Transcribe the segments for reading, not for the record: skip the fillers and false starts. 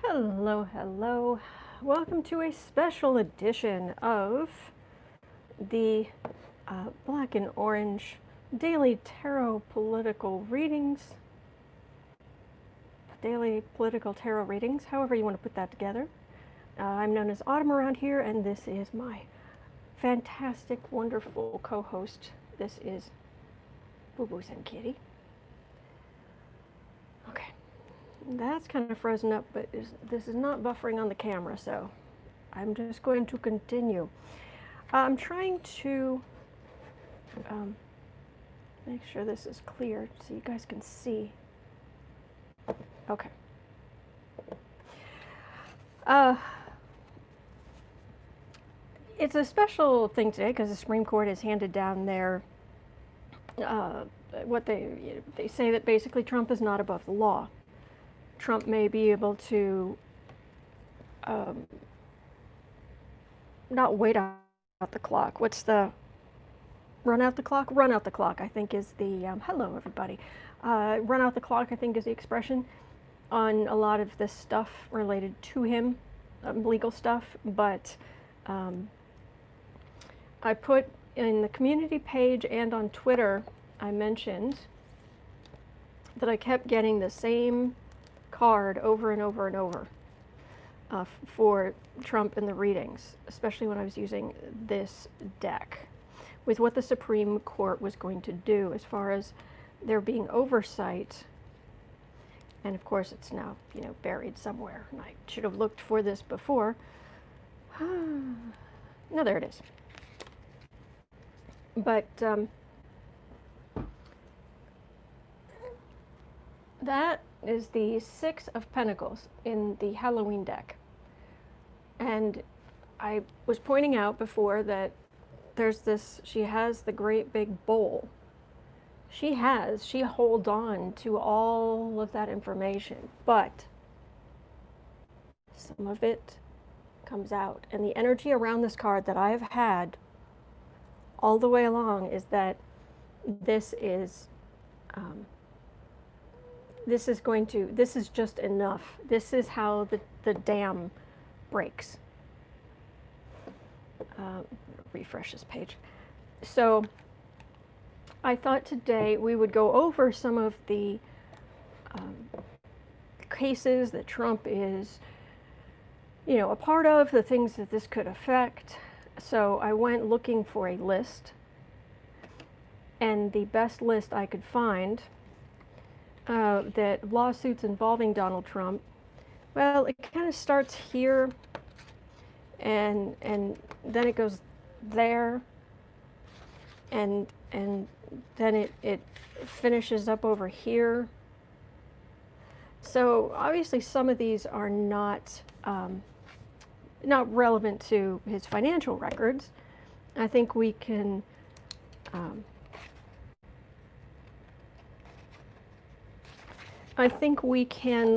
Hello, hello. Welcome to a special edition of the Black and Orange Daily Tarot Political Readings. Daily Political Tarot Readings, however you want to put that together. I'm known as Autumn around here, and this is my fantastic, wonderful co-host. This is Boo Boos and Kitty. Okay. That's kind of frozen up, but this is not buffering on the camera, so I'm just going to continue. I'm trying to make sure this is clear so you guys can see. Okay. It's a special thing today because the Supreme Court has handed down their what they say that basically Trump is not above the law. Trump may be able to not wait out the clock. What's the run out the clock? Run out the clock, I think, is the hello everybody. Run out the clock, I think, is the expression on a lot of this stuff related to him, legal stuff. But I put in the community page and on Twitter, I mentioned that I kept getting the same card over and over and over for Trump in the readings, especially when I was using this deck, with what the Supreme Court was going to do as far as there being oversight. And of course it's now, buried somewhere, and I should have looked for this before. No, there it is. But that is the Six of Pentacles in the Halloween deck. And I was pointing out before that there's this, she has the great big bowl. She holds on to all of that information, but some of it comes out. And the energy around this card that I have had all the way along is that this is just enough. This is how the dam breaks. Refresh this page. So I thought today we would go over some of the cases that Trump is, a part of, the things that this could affect. So I went looking for a list, and the best list I could find that lawsuits involving Donald Trump, well, it kind of starts here, and then it goes there, and then it finishes up over here. So obviously some of these are not relevant to his financial records. I think we can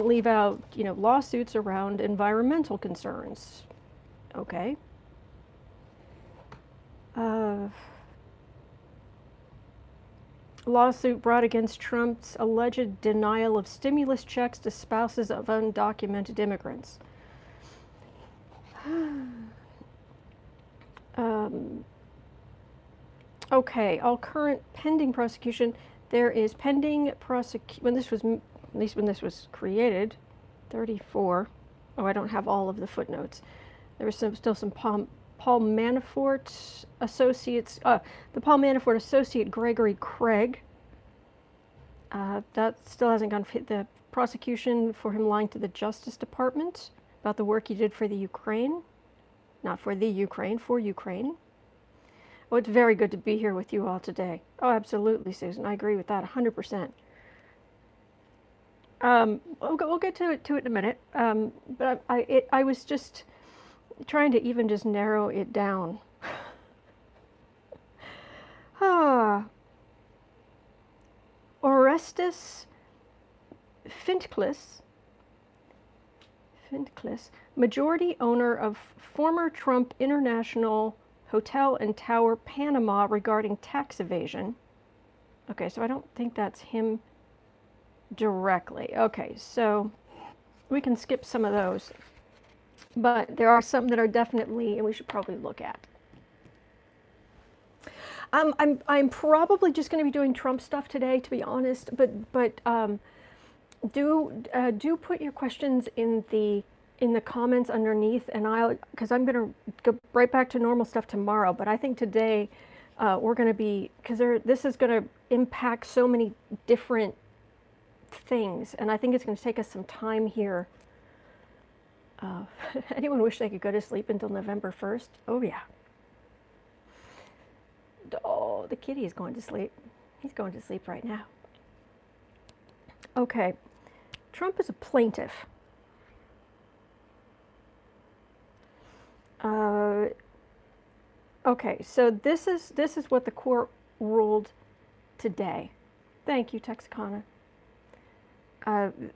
leave out, lawsuits around environmental concerns. Okay. Lawsuit brought against Trump's alleged denial of stimulus checks to spouses of undocumented immigrants. Okay, all current pending prosecution. There is pending prosecution, at least when this was created, 34. Oh, I don't have all of the footnotes. There was still some Paul Manafort associates, the Paul Manafort associate Gregory Craig. That still hasn't gone. The prosecution for him lying to the Justice Department about the work he did for the Ukraine. Not for the Ukraine, for Ukraine. Oh, it's very good to be here with you all today. Oh, absolutely, Susan. I agree with that 100%. We'll get to it in a minute. But I was just trying to even just narrow it down. Orestes Fintclis, majority owner of former Trump International Hotel and Tower Panama regarding tax evasion. Okay, so I don't think that's him directly. Okay, so we can skip some of those. But there are some that are definitely, and we should probably look at. I'm probably just going to be doing Trump stuff today, to be honest. But do put your questions in the comments underneath, and because I'm going to go right back to normal stuff tomorrow. But I think today we're going to be, because this is going to impact so many different things, and I think it's going to take us some time here. Anyone wish they could go to sleep until November 1st? Oh yeah. Oh, the kitty is going to sleep. He's going to sleep right now. Okay. Trump is a plaintiff. Okay, so this is what the court ruled today. Thank you, Texicana.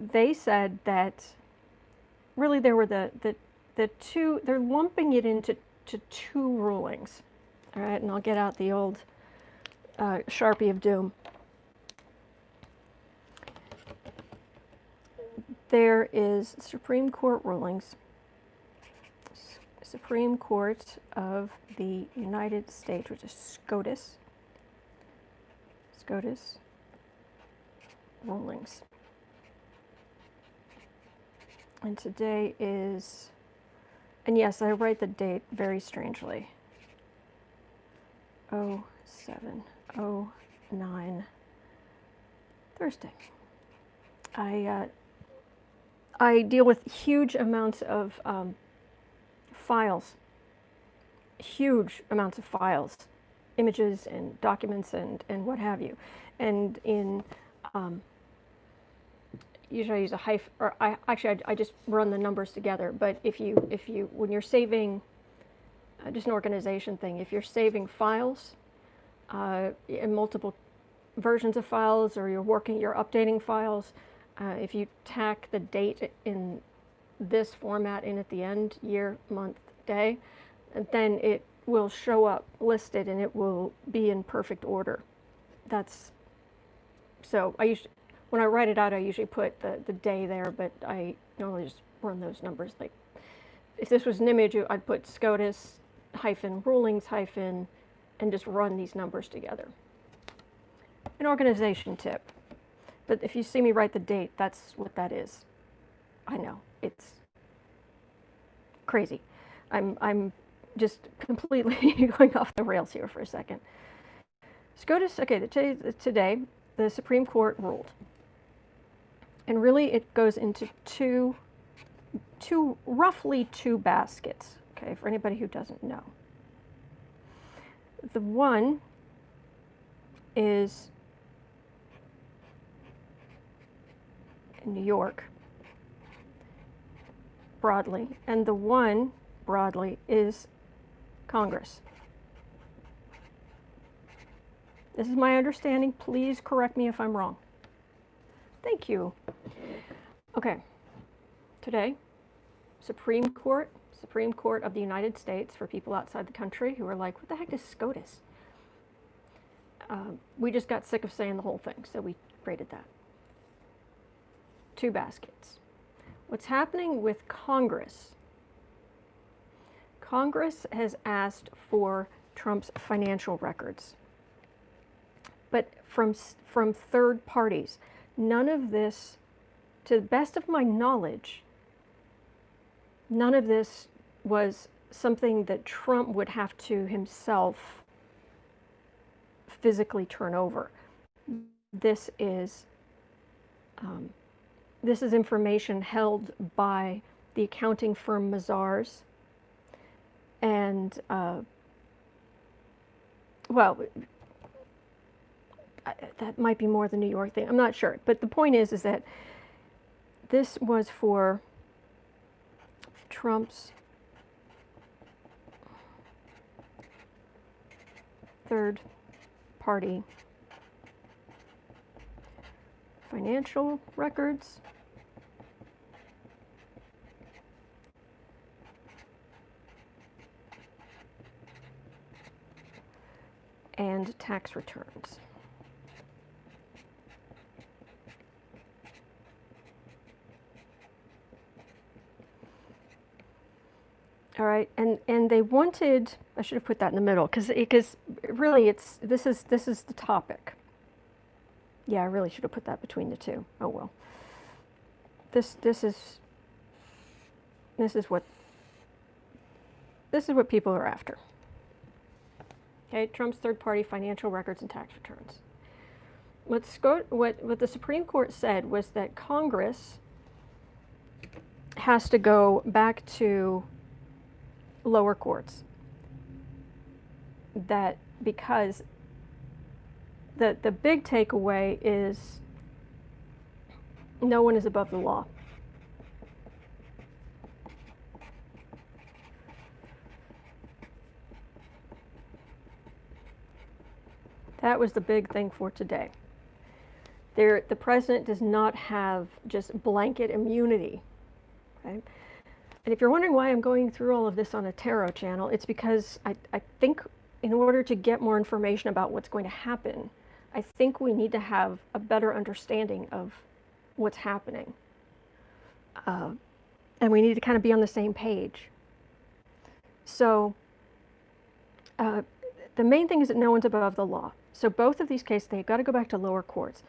They said that really there were the two, they're lumping it into two rulings. All right, and I'll get out the old Sharpie of Doom. There is Supreme Court rulings. Supreme Court of the United States, which is SCOTUS. SCOTUS rulings. And today is, and yes, I write the date very strangely. 07/09, Thursday. I deal with huge amounts of files, huge amounts of files, images and documents and what have you. And in usually I use a hyphen, or I just run the numbers together. But if you when you're saving, just an organization thing, if you're saving files in multiple versions of files, or you're updating files, if you tack the date in this format in at the end, year, month, day, then it will show up listed and it will be in perfect order. That's, so when I write it out, I usually put the day there, but I normally just run those numbers. Like if this was an image, I'd put SCOTUS hyphen rulings hyphen and just run these numbers together. An organization tip. But if you see me write the date, that's what that is. I know, it's crazy. I'm just completely going off the rails here for a second. SCOTUS, okay, today the Supreme Court ruled. And really it goes into roughly two baskets, okay, for anybody who doesn't know. The one is in New York, broadly, and the one broadly is Congress. This is my understanding. Please correct me if I'm wrong. Thank you. Okay. Today, Supreme Court of the United States, for people outside the country who are like, what the heck is SCOTUS? We just got sick of saying the whole thing, so we created that. Two baskets. What's happening with Congress? Congress has asked for Trump's financial records, but from third parties. None of this, to the best of my knowledge, none of this was something that Trump would have to himself physically turn over. This is information held by the accounting firm Mazars, and well, that might be more the New York thing. I'm not sure, but the point is that this was for Trump's third party financial records and tax returns. All right, and they wanted, I should have put that in the middle because really this is the topic. Yeah, I really should have put that between the two. Oh well. This is what people are after. Okay, Trump's third-party financial records and tax returns. What the Supreme Court said was that Congress has to go back to lower courts. That because the big takeaway is no one is above the law. That was the big thing for today. The president does not have just blanket immunity. Okay? And if you're wondering why I'm going through all of this on a tarot channel, it's because I think in order to get more information about what's going to happen, I think we need to have a better understanding of what's happening. And we need to kind of be on the same page. So the main thing is that no one's above the law. So both of these cases, they've got to go back to lower courts.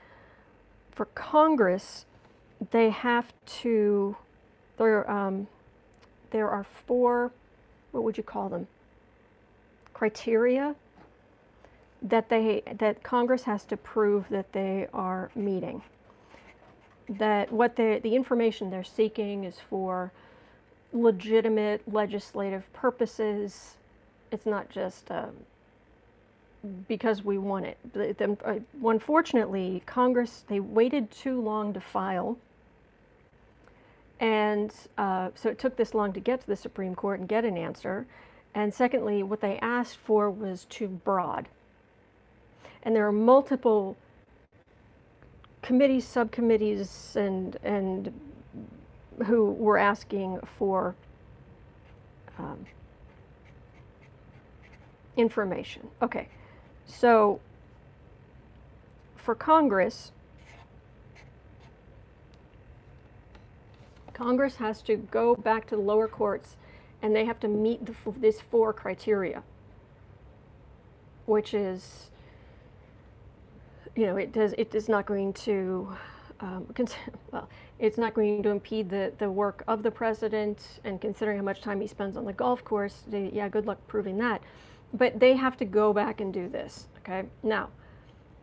For Congress, they have to, there are 4, what would you call them, criteria that Congress has to prove that they are meeting. That the information they're seeking is for legitimate legislative purposes. It's not just because we want it. Unfortunately, Congress, they waited too long to file. And so it took this long to get to the Supreme Court and get an answer. And secondly, what they asked for was too broad. And there are multiple committees, subcommittees, and who were asking for information. Okay, so for Congress has to go back to the lower courts, and they have to meet these 4 criteria, which is, it is not going to, it's not going to impede the work of the president, and considering how much time he spends on the golf course, yeah, good luck proving that. But they have to go back and do this, okay? Now,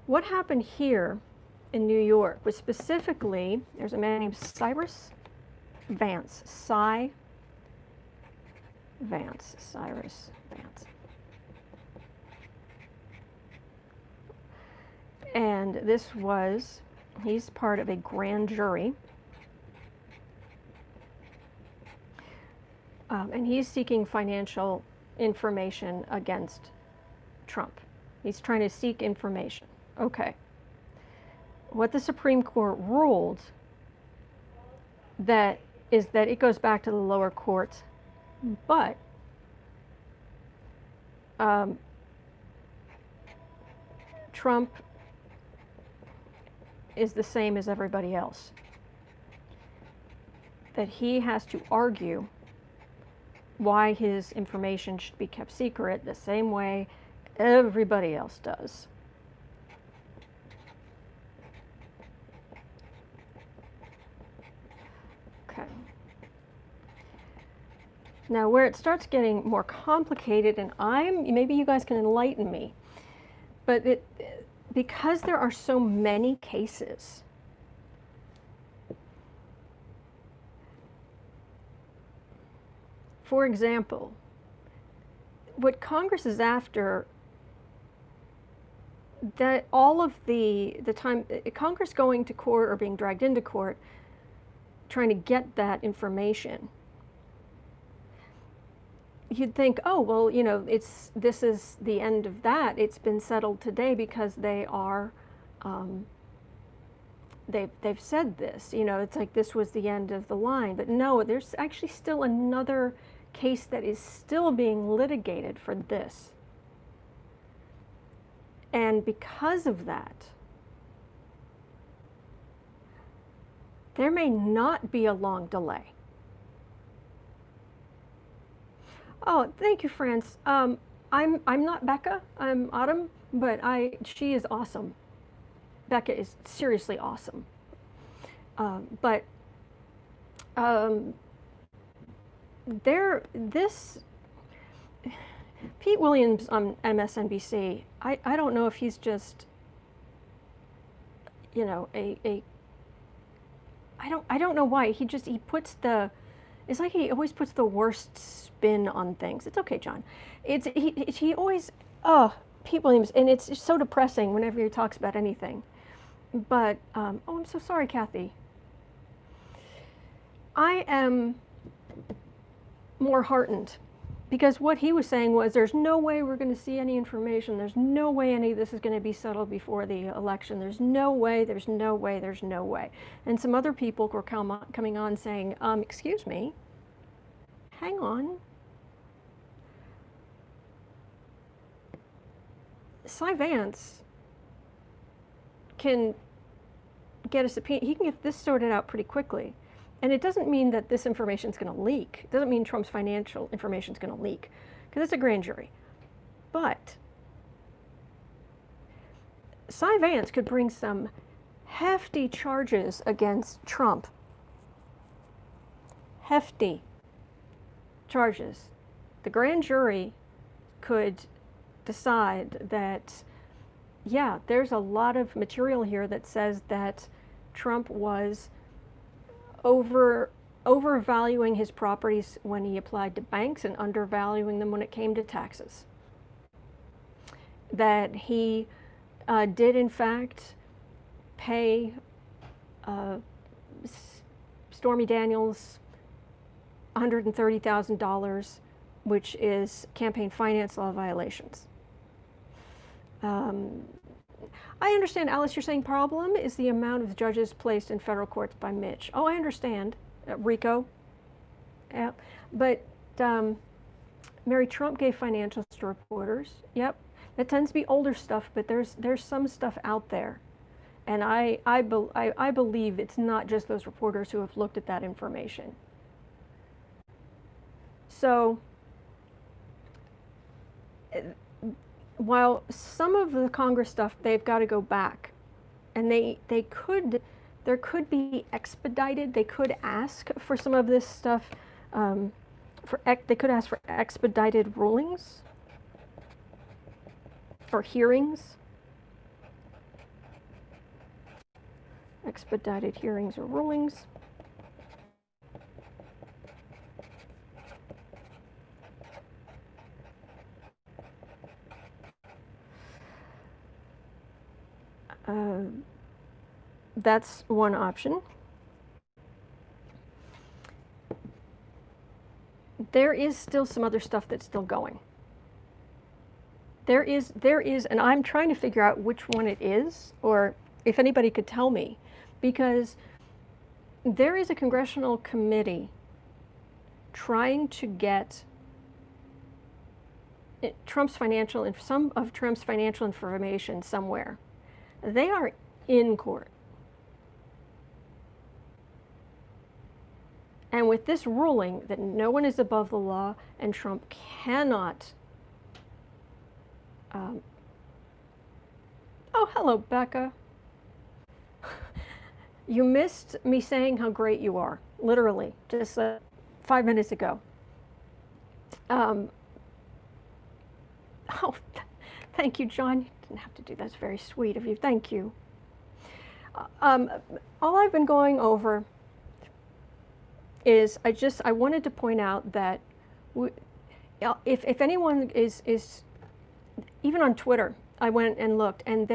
what happened here in New York was specifically, there's a man named Cyrus Vance, Cyrus Vance. And he's part of a grand jury. And he's seeking financial information against Trump. He's trying to seek information. Okay. What the Supreme Court ruled is that it goes back to the lower courts, but Trump is the same as everybody else. That he has to argue why his information should be kept secret the same way everybody else does. Okay. Now, where it starts getting more complicated, and maybe you guys can enlighten me, but because there are so many cases, for example, what Congress is after, that all of the time, Congress going to court or being dragged into court, trying to get that information, you'd think, oh, well, this is the end of that. It's been settled today because they are, they've said this. It's like this was the end of the line. But no, there's actually still another case that is still being litigated for this. And because of that, there may not be a long delay. Oh, thank you, France. I'm not Becca. I'm Autumn, but she is awesome. Becca is seriously awesome. But there, this Pete Williams on MSNBC. I don't know if he's just, you know, I don't know why he puts the. It's like he always puts the worst spin on things. It's okay, John. He always Pete Williams, and it's just so depressing whenever he talks about anything. But oh, I'm so sorry, Kathy. I am more heartened because what he was saying was there's no way we're going to see any information. There's no way any of this is going to be settled before the election. There's no way, there's no way, there's no way. And some other people were coming on saying, excuse me, hang on. Vance can get a subpoena. He can get this sorted out pretty quickly. And it doesn't mean that this information is going to leak. It doesn't mean Trump's financial information is going to leak, because it's a grand jury. But Vance could bring some hefty charges against Trump. Hefty charges. The grand jury could decide that, yeah, there's a lot of material here that says that Trump was overvaluing his properties when he applied to banks and undervaluing them when it came to taxes. That he did in fact pay Stormy Daniels $130,000, which is campaign finance law violations. I understand, Alice, you're saying problem is the amount of judges placed in federal courts by Mitch. Oh, I understand. Rico. Yeah. But Mary Trump gave financials to reporters. Yep. That tends to be older stuff, but there's some stuff out there. And I believe it's not just those reporters who have looked at that information. So while some of the Congress stuff, they've got to go back, and there could be expedited. They could ask for some of this stuff. They could ask for expedited rulings or hearings. Expedited hearings or rulings. That's one option. There is still some other stuff that's still going. There is, and I'm trying to figure out which one it is, or if anybody could tell me, because there is a congressional committee trying to get some of Trump's financial information somewhere. They are in court. And with this ruling that no one is above the law and Trump cannot. Oh, hello, Becca. You missed me saying how great you are, literally, just 5 minutes ago. Oh, thank you, John. You didn't have to do that. That's very sweet of you. Thank you. All I've been going over is I wanted to point out that if anyone is even on Twitter, I went and looked, and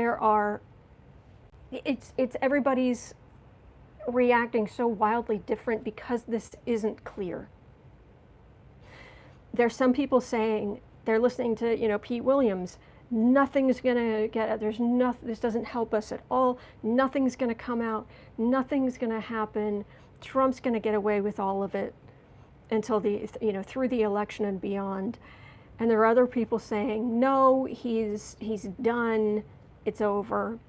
it's everybody's reacting so wildly different because this isn't clear. There's some people saying they're listening to Pete Williams. Nothing's gonna get. This doesn't help us at all. Nothing's gonna come out. Nothing's gonna happen. Trump's going to get away with all of it until through the election and beyond. And there are other people saying, no, he's done. It's over.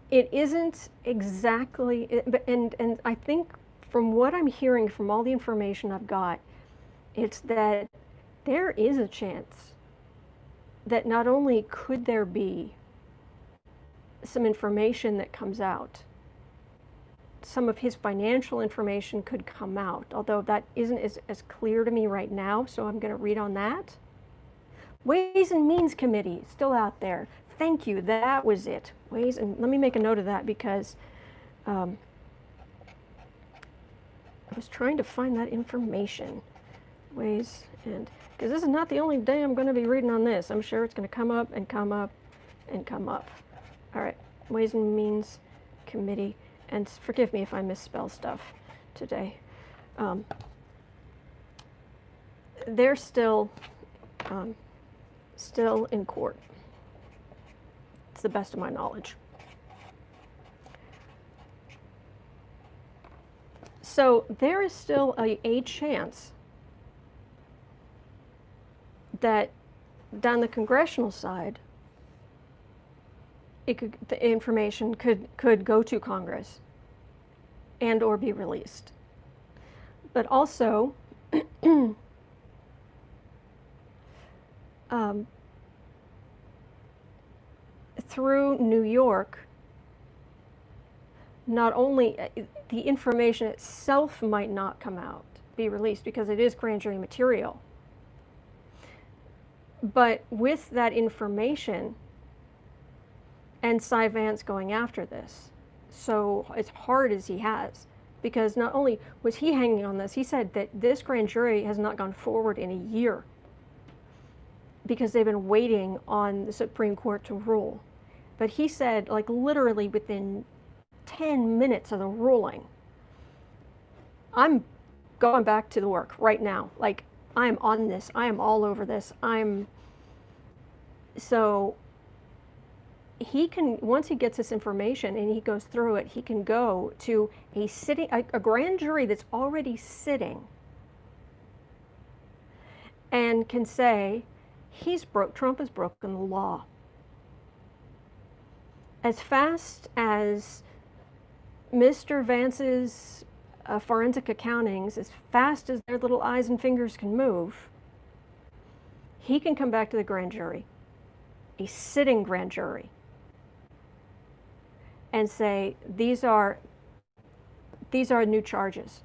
It isn't exactly, and I think from what I'm hearing from all the information I've got, it's that there is a chance that not only could there be some information that comes out, some of his financial information could come out, although that isn't as clear to me right now, so I'm going to read on that. Ways and Means Committee, still out there. Thank you, that was it. Ways and, let me make a note of that because I was trying to find that information. Ways and, because this is not the only day I'm going to be reading on this. I'm sure it's going to come up and come up and come up. All right, Ways and Means Committee. And forgive me if I misspell stuff today. They're still in court. It's the best of my knowledge. So there is still a chance that down the congressional side, the information could go to Congress and or be released. But also, through New York, not only the information itself might not come out, be released because it is grand jury material, but with that information, and Cy Vance going after this, so as hard as he has, because not only was he hanging on this, he said that this grand jury has not gone forward in a year because they've been waiting on the Supreme Court to rule. But he said, like literally within 10 minutes of the ruling, I'm going back to the work right now. Like, I'm on this, I am all over this, so he can, once he gets this information and he goes through it, he can go to a grand jury that's already sitting and can say, Trump has broken the law. As fast as Mr. Vance's forensic accountings, as fast as their little eyes and fingers can move, he can come back to the grand jury, a sitting grand jury, and say, these are new charges.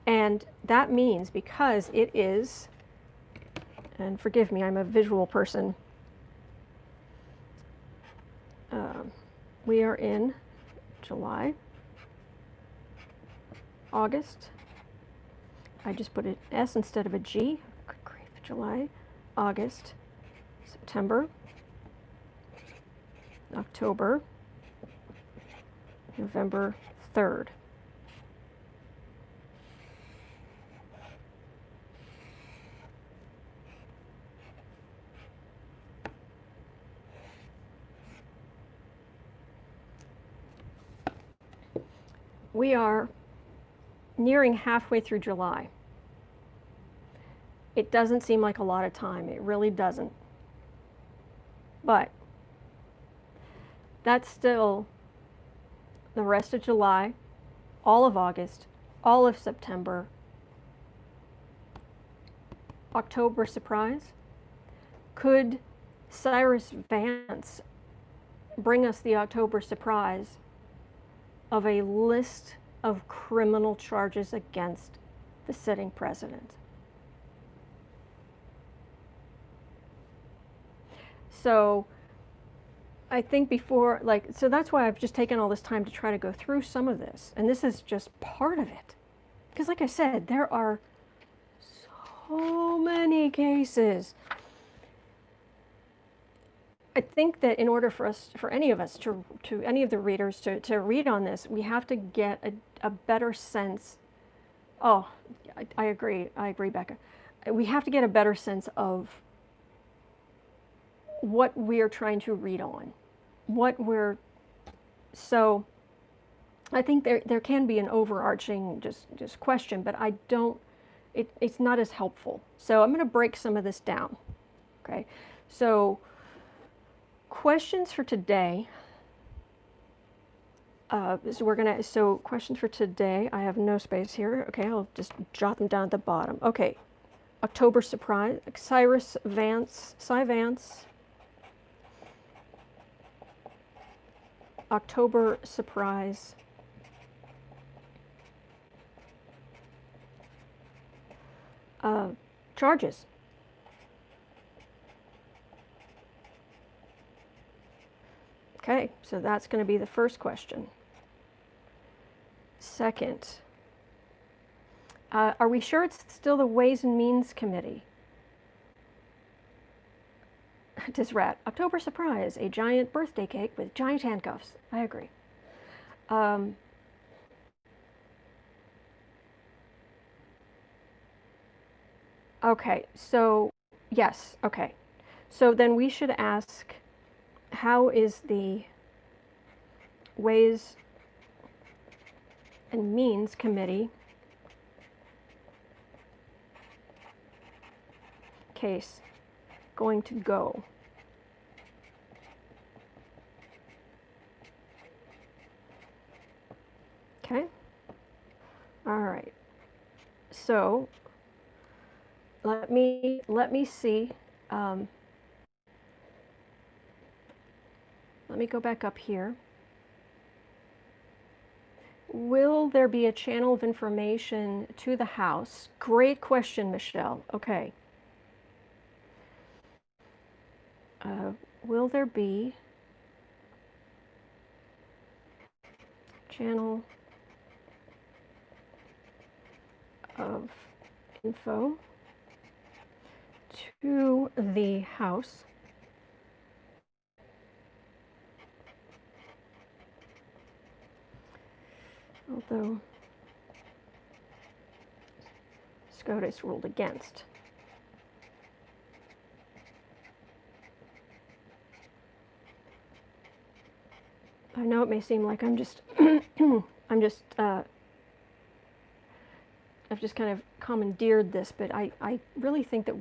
And that means, because it is, and forgive me, I'm a visual person, we are in July, August. I just put an S instead of a G. Good grief. July, August, September, October, November 3rd. We are nearing halfway through July. It doesn't seem like a lot of time. It really doesn't. But that's still the rest of July, all of August, all of September, October surprise. Could Cyrus Vance bring us the October surprise of a list of criminal charges against the sitting president? So I think before, so that's why I've just taken all this time to try to go through some of this. And this is just part of it. Because like I said, there are so many cases. I think that in order for any of us, to any of the readers to read on this, we have to get a better sense. Oh, I agree, Becca. We have to get a better sense of what we're trying to read on. So I think there can be an overarching just question, but I don't, it's not as helpful. So I'm going to break some of this down, okay? So questions for today. So questions for today. I have no space here. Okay, I'll just jot them down at the bottom. Okay, October surprise, Cy Vance. October surprise. Charges. Okay, so that's going to be the first question. Second, are we sure it's still the Ways and Means Committee? Disrat, October surprise, a giant birthday cake with giant handcuffs. I agree. Okay, so yes, okay. So then we should ask, how is the Ways and Means Committee case going to go? Okay. All right. So let me see. Let me go back up here. Will there be a channel of information to the House? Great question, Michelle. Okay. Will there be channel of info to the House although SCOTUS ruled against? I know it may seem like I'm just I've just kind of commandeered this, but I really think that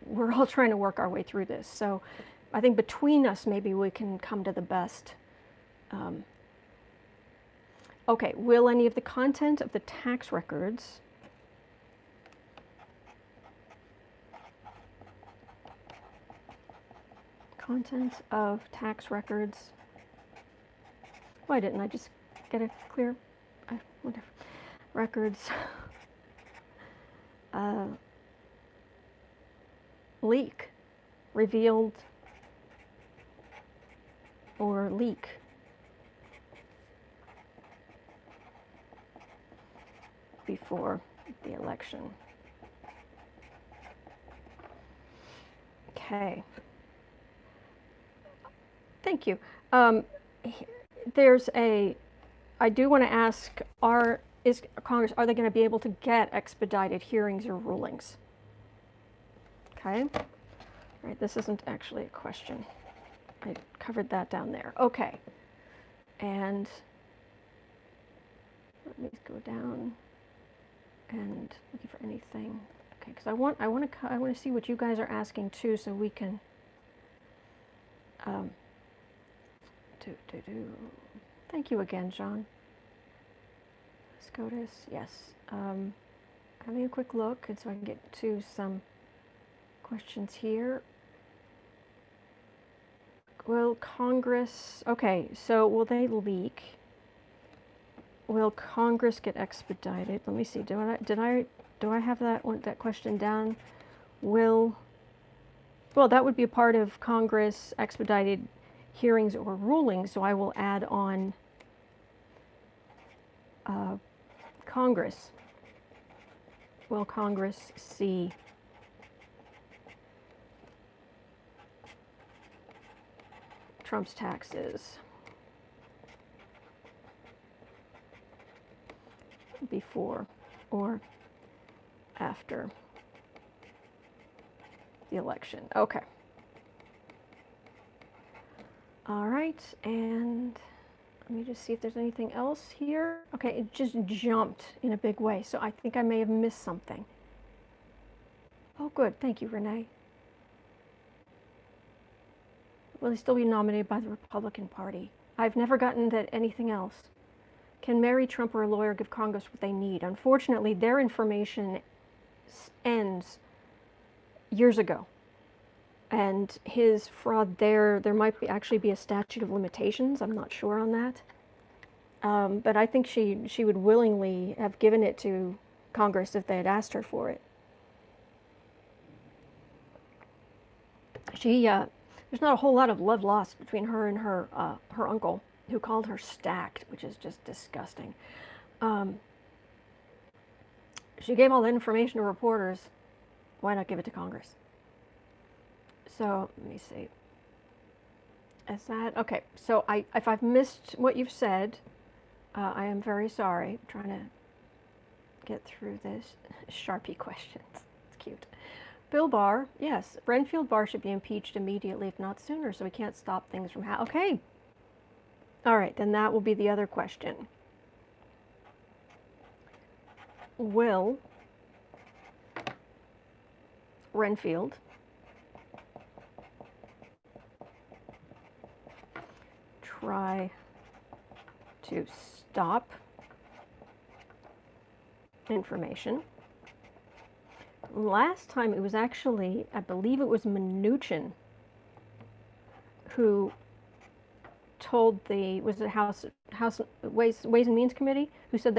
we're all trying to work our way through this. So I think between us, maybe we can come to the best. Okay, will any of the content of the tax records why didn't I just get a clear, whatever, records leak, revealed, or leak? Before the election. Okay. Thank you. I do want to ask, is Congress, are they going to be able to get expedited hearings or rulings? Okay. All right, this isn't actually a question. I covered that down there. Okay. And let me go down and looking for anything. Okay, because I want to see what you guys are asking too, so we can Thank you again, John. SCOTUS, yes. Having a quick look, and so I can get to some questions here. Will Congress? Okay, so will they leak? Will Congress get expedited? Let me see. Do I have that question down? Well, that would be a part of Congress expedited hearings or rulings, so I will add on Congress. Will Congress see Trump's taxes before or after the election? Okay. All right, and let me just see if there's anything else here. Okay, it just jumped in a big way, so I think I may have missed something. Oh, good. Thank you, Renee. Will he still be nominated by the Republican Party? I've never gotten that anything else. Can Mary Trump or a lawyer give Congress what they need? Unfortunately, their information ends years ago. And his fraud there might actually be a statute of limitations. I'm not sure on that. But I think she would willingly have given it to Congress if they had asked her for it. There's not a whole lot of love lost between her and her uncle, who called her stacked, which is just disgusting. She gave all the information to reporters. Why not give it to Congress? So let me see. Is that okay? So if I've missed what you've said, I am very sorry. I'm trying to get through this. Sharpie questions. It's cute. Bill Barr, yes, Renfield Barr should be impeached immediately, if not sooner, so we can't stop things from happening. Okay. All right, then that will be the other question. Will Renfield try to stop information? Last time it was actually, I believe it was Mnuchin who told was it House Ways and Means Committee, who said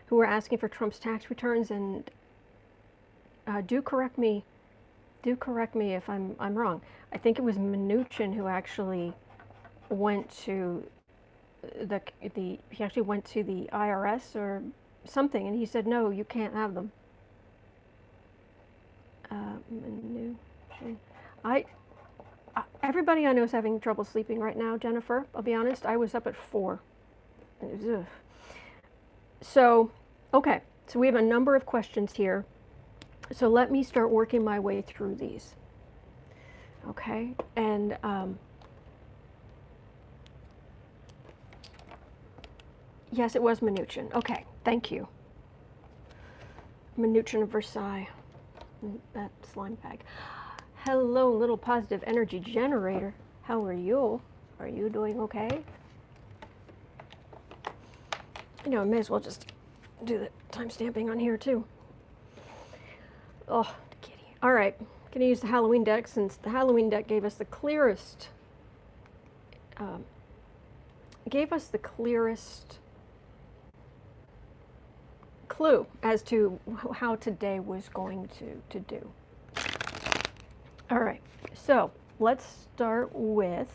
who were asking for Trump's tax returns, and do correct me if I'm wrong. I think it was Mnuchin who actually went to he actually went to the IRS or something, and he said, no, you can't have them. Everybody I know is having trouble sleeping right now, Jennifer. I'll be honest, I was up at 4. So, okay, so we have a number of questions here. So let me start working my way through these. Okay, and yes, it was Mnuchin. Okay, thank you. Mnuchin of Versailles. That slime bag. Hello, little positive energy generator. How are you? Are you doing okay? You know, I may as well just do the time stamping on here too. Oh, the kitty. All right, gonna use the Halloween deck, since the Halloween deck gave us the clearest clue as to how today was going to do. All right, so let's start with,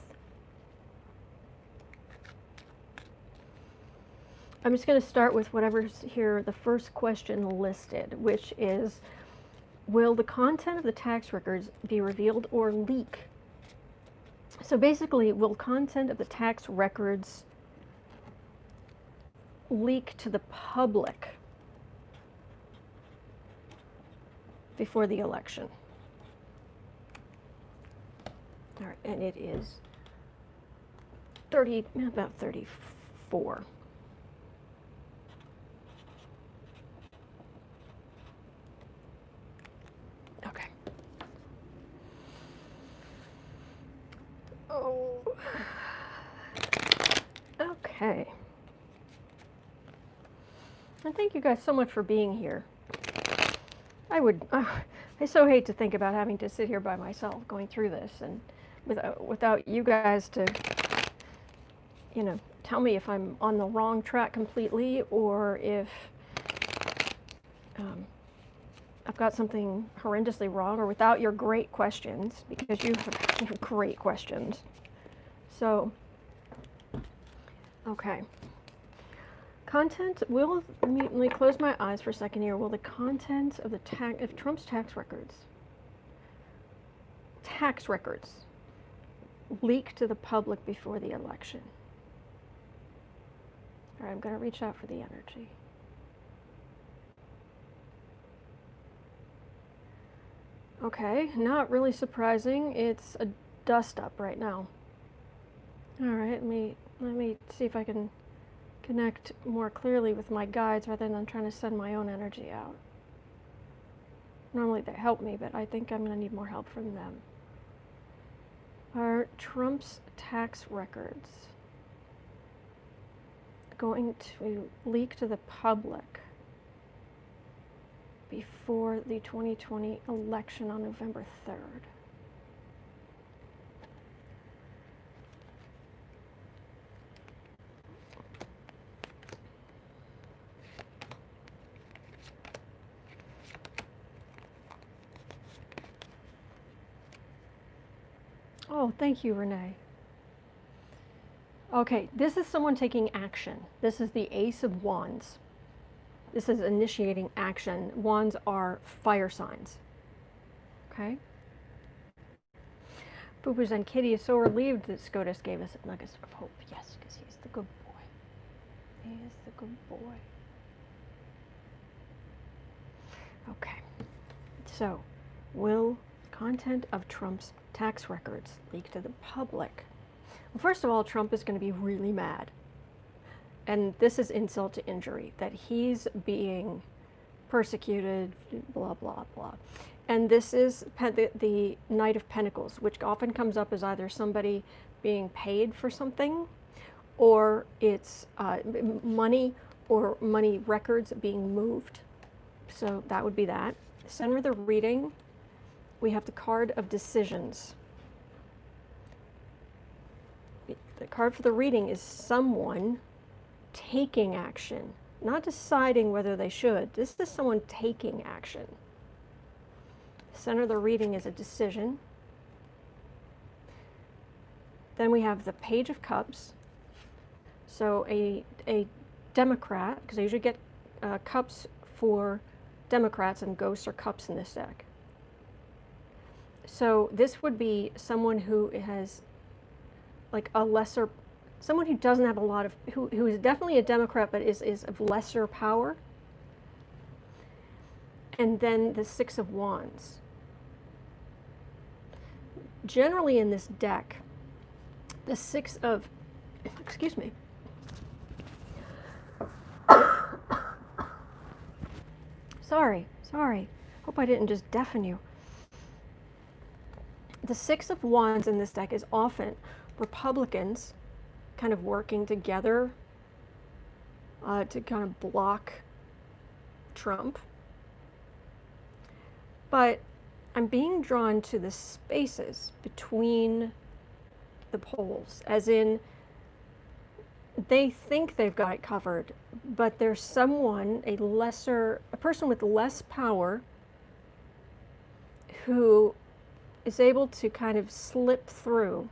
I'm just going to start with whatever's here, the first question listed, which is, will the content of the tax records be revealed or leak? So basically, will content of the tax records leak to the public before the election? All right, and it is about 34. Okay. Oh. Okay. And thank you guys so much for being here. I so hate to think about having to sit here by myself going through this, and without you guys to, tell me if I'm on the wrong track completely, or if I've got something horrendously wrong, or without your great questions, because you have great questions. So, okay. Content, let me close my eyes for a second here. Will the content of Trump's tax records leak to the public before the election? All right, I'm going to reach out for the energy. Okay, not really surprising. It's a dust-up right now. All right, let me see if I can connect more clearly with my guides rather than trying to send my own energy out. Normally they help me, but I think I'm going to need more help from them. Are Trump's tax records going to leak to the public before the 2020 election on November 3rd. Oh, thank you, Renee. Okay, this is someone taking action. This is the Ace of Wands. This is initiating action. Wands are fire signs. Okay? Boo-boos and Kitty is so relieved that SCOTUS gave us a nugget of hope. Yes, because he's the good boy. He is the good boy. Okay. So, will content of Trump's tax records leak to the public? Well, first of all, Trump is going to be really mad. And this is insult to injury, that he's being persecuted, blah, blah, blah. And this is the Knight of Pentacles, which often comes up as either somebody being paid for something, or it's money or money records being moved. So that would be that. Center of the reading, we have the card of decisions. The card for the reading is someone taking action, not deciding whether they should. This is someone taking action. The center of the reading is a decision. Then we have the Page of Cups. So a Democrat, because I usually get cups for Democrats, and ghosts are cups in this deck. So this would be someone who has like a lesser, someone who doesn't have a lot of, who is definitely a Democrat but is of lesser power. And then the Six of Wands. Generally in this deck, the Six of, excuse me, sorry, hope I didn't just deafen you. The Six of Wands in this deck is often Republicans kind of working together to kind of block Trump. But I'm being drawn to the spaces between the poles, as in they think they've got it covered, but there's someone, a person with less power who is able to kind of slip through.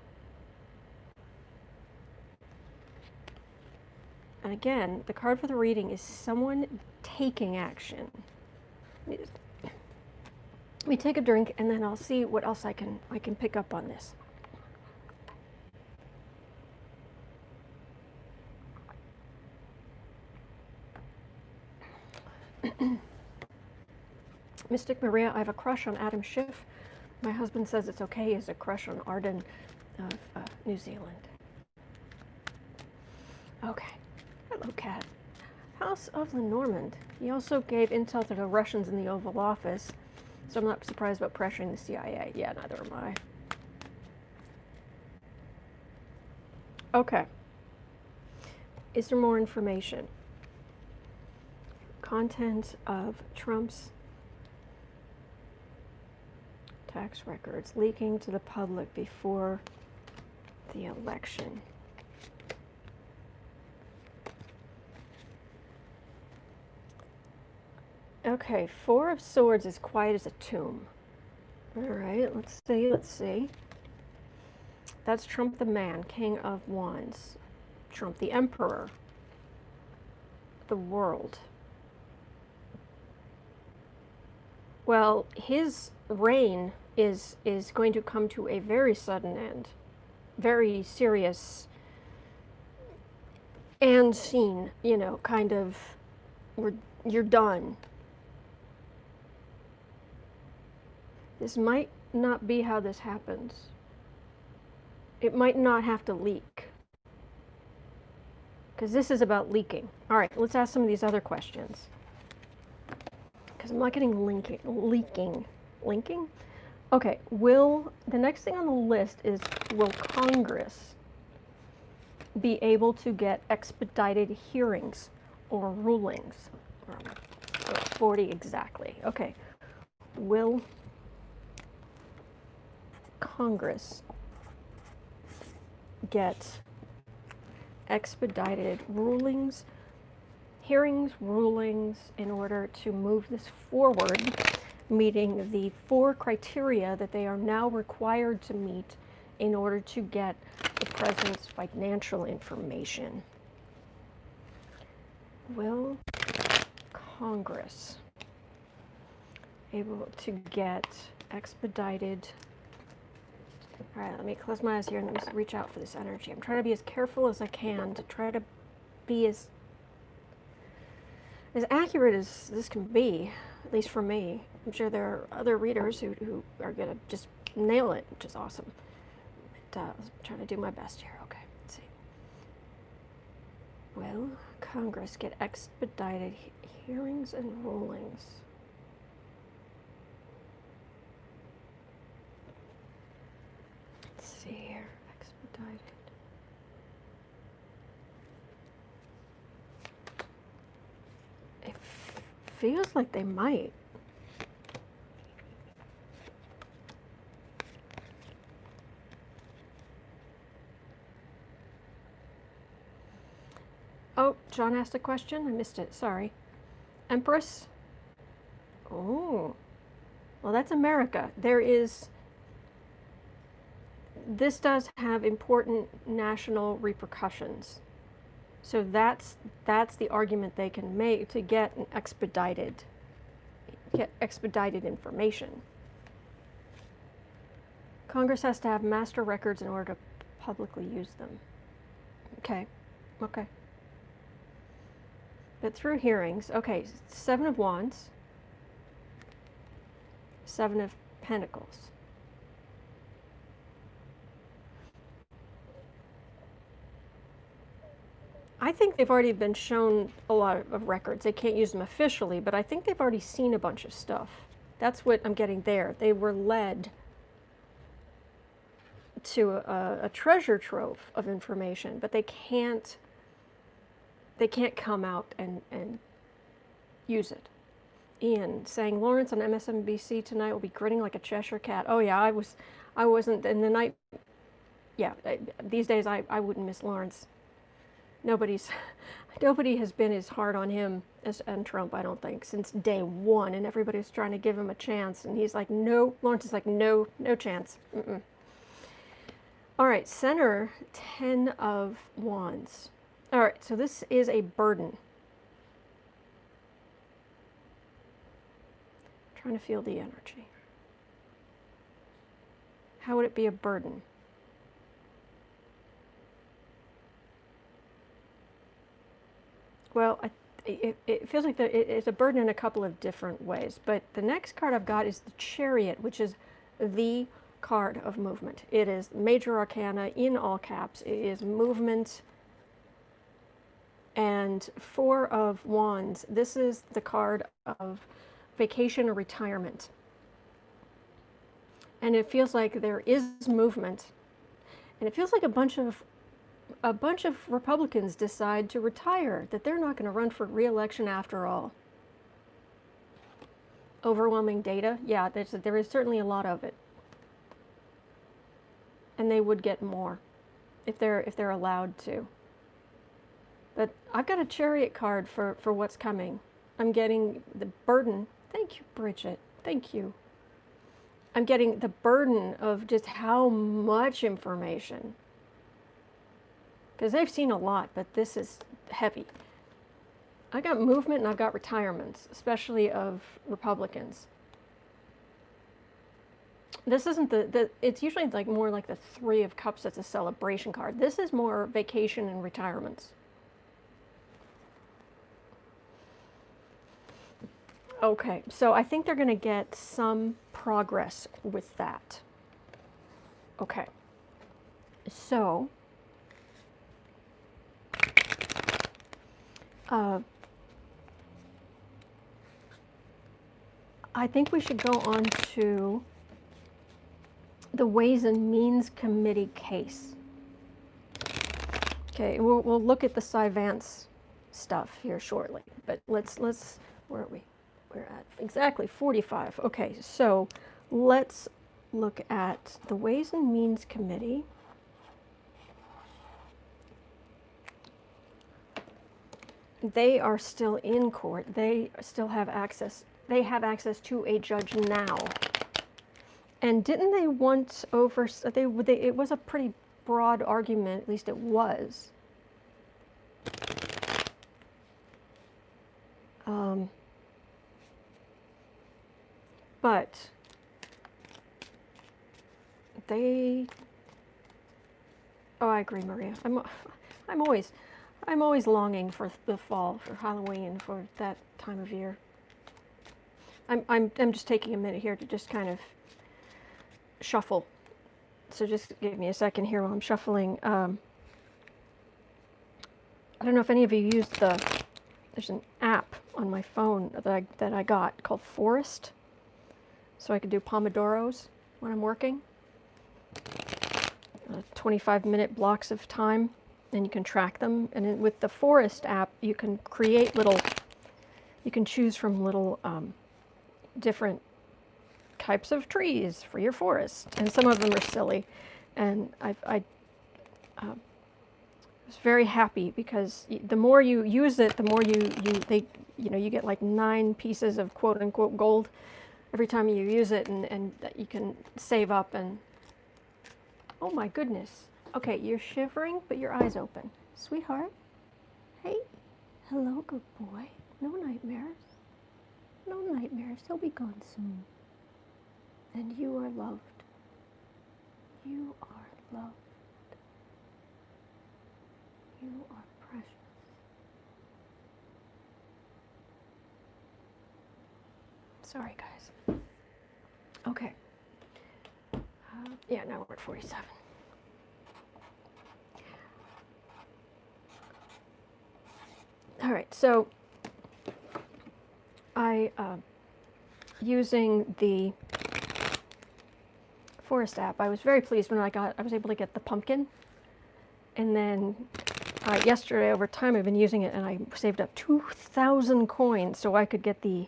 And again, the card for the reading is someone taking action. Let me take a drink and then I'll see what else I can pick up on this. Mystic Maria, I have a crush on Adam Schiff. My husband says it's okay. He has a crush on Arden of New Zealand. Okay. Hello, Cat. House of Lenormand. He also gave intel to the Russians in the Oval Office, so I'm not surprised about pressuring the CIA. Yeah, neither am I. Okay. Is there more information? Content of Trump's tax records leaking to the public before the election. Okay, Four of Swords is quiet as a tomb. All right, let's see. That's Trump the man, King of Wands. Trump the Emperor. The World. Well, his reign is going to come to a very sudden end. Very serious and scene, you know, kind of, you're done. This might not be how this happens. It might not have to leak. Because this is about leaking. All right, let's ask some of these other questions. Because I'm not getting leaking. Linking? Okay, the next thing on the list is, will Congress be able to get expedited hearings or rulings. 40 exactly. Okay. Will Congress get expedited hearings, rulings, in order to move this forward, meeting the 4 criteria that they are now required to meet in order to get the president's financial information? Will Congress able to get expedited? All right, let me close my eyes here and let me reach out for this energy. I'm trying to be as careful as I can to try to be as accurate as this can be, at least for me. I'm sure there are other readers who are going to just nail it, which is awesome. But I'm trying to do my best here. Okay, let's see. Will Congress get expedited hearings and rulings? Let's see here. Expedited. It feels like they might. Oh, John asked a question. I missed it. Sorry. Empress? Oh. Well, that's America. This does have important national repercussions. So that's the argument they can make to get expedited information. Congress has to have master records in order to publicly use them. Okay. Okay. But through hearings, okay, 7 of Wands, 7 of Pentacles. I think they've already been shown a lot of records. They can't use them officially, but I think they've already seen a bunch of stuff. That's what I'm getting there. They were led to a treasure trove of information, but they can't come out and use it. Ian saying Lawrence on MSNBC tonight will be grinning like a Cheshire cat. Oh yeah, I wasn't in the night. Yeah, these days I wouldn't miss Lawrence. Nobody has been as hard on him as Trump, I don't think, since day one, and everybody's trying to give him a chance, and he's like, no. Lawrence is like, no chance. Mm-mm. All right, center, 10 of Wands. All right, so this is a burden. I'm trying to feel the energy. How would it be a burden? Well, it feels like it's a burden in a couple of different ways. But the next card I've got is the Chariot, which is the card of movement. It is major arcana in all caps. It is movement. And 4 of Wands. This is the card of vacation or retirement. And it feels like there is movement. And it feels like a bunch of Republicans decide to retire, that they're not going to run for re-election after all. Overwhelming data, yeah, there is certainly a lot of it. And they would get more if they're allowed to. But I've got a Chariot card for what's coming. I'm getting the burden. Thank you, Bridget. Thank you. I'm getting the burden of just how much information. Because they've seen a lot, but this is heavy. I got movement and I've got retirements, especially of Republicans. This isn't it's usually like more like the 3 of Cups that's a celebration card. This is more vacation and retirements. Okay, so I think they're going to get some progress with that. Okay, so I think we should go on to the Ways and Means Committee case. Okay, we'll look at the Vance stuff here shortly, but let's where are we? We're at exactly 45. Okay, so let's look at the Ways and Means Committee. They are still in court. They still have access. They have access to a judge now. And didn't they once it was a pretty broad argument, at least it was. But they, oh, I agree, Maria. I'm always longing for the fall, for Halloween, for that time of year. I'm just taking a minute here to just kind of shuffle. So just give me a second here while I'm shuffling. I don't know if any of you used there's an app on my phone that I got called Forest. So I could do Pomodoros when I'm working. 25-minute blocks of time, and you can track them. And with the Forest app, you can create you can choose from little different types of trees for your forest. And some of them are silly. And I was very happy because the more you use it, the more you get like 9 pieces of quote unquote gold every time you use it, and you can save up. And oh my goodness. Okay, you're shivering, but your eyes open. Sweetheart. Hey. Hello, good boy. No nightmares. No nightmares. He'll be gone soon. And you are loved. You are loved. You are precious. Sorry, guys. Okay. Yeah, now we're at 47. All right, so using the Forest app, I was very pleased when I was able to get the pumpkin. And then yesterday, over time, I've been using it, and I saved up 2,000 coins so I could get the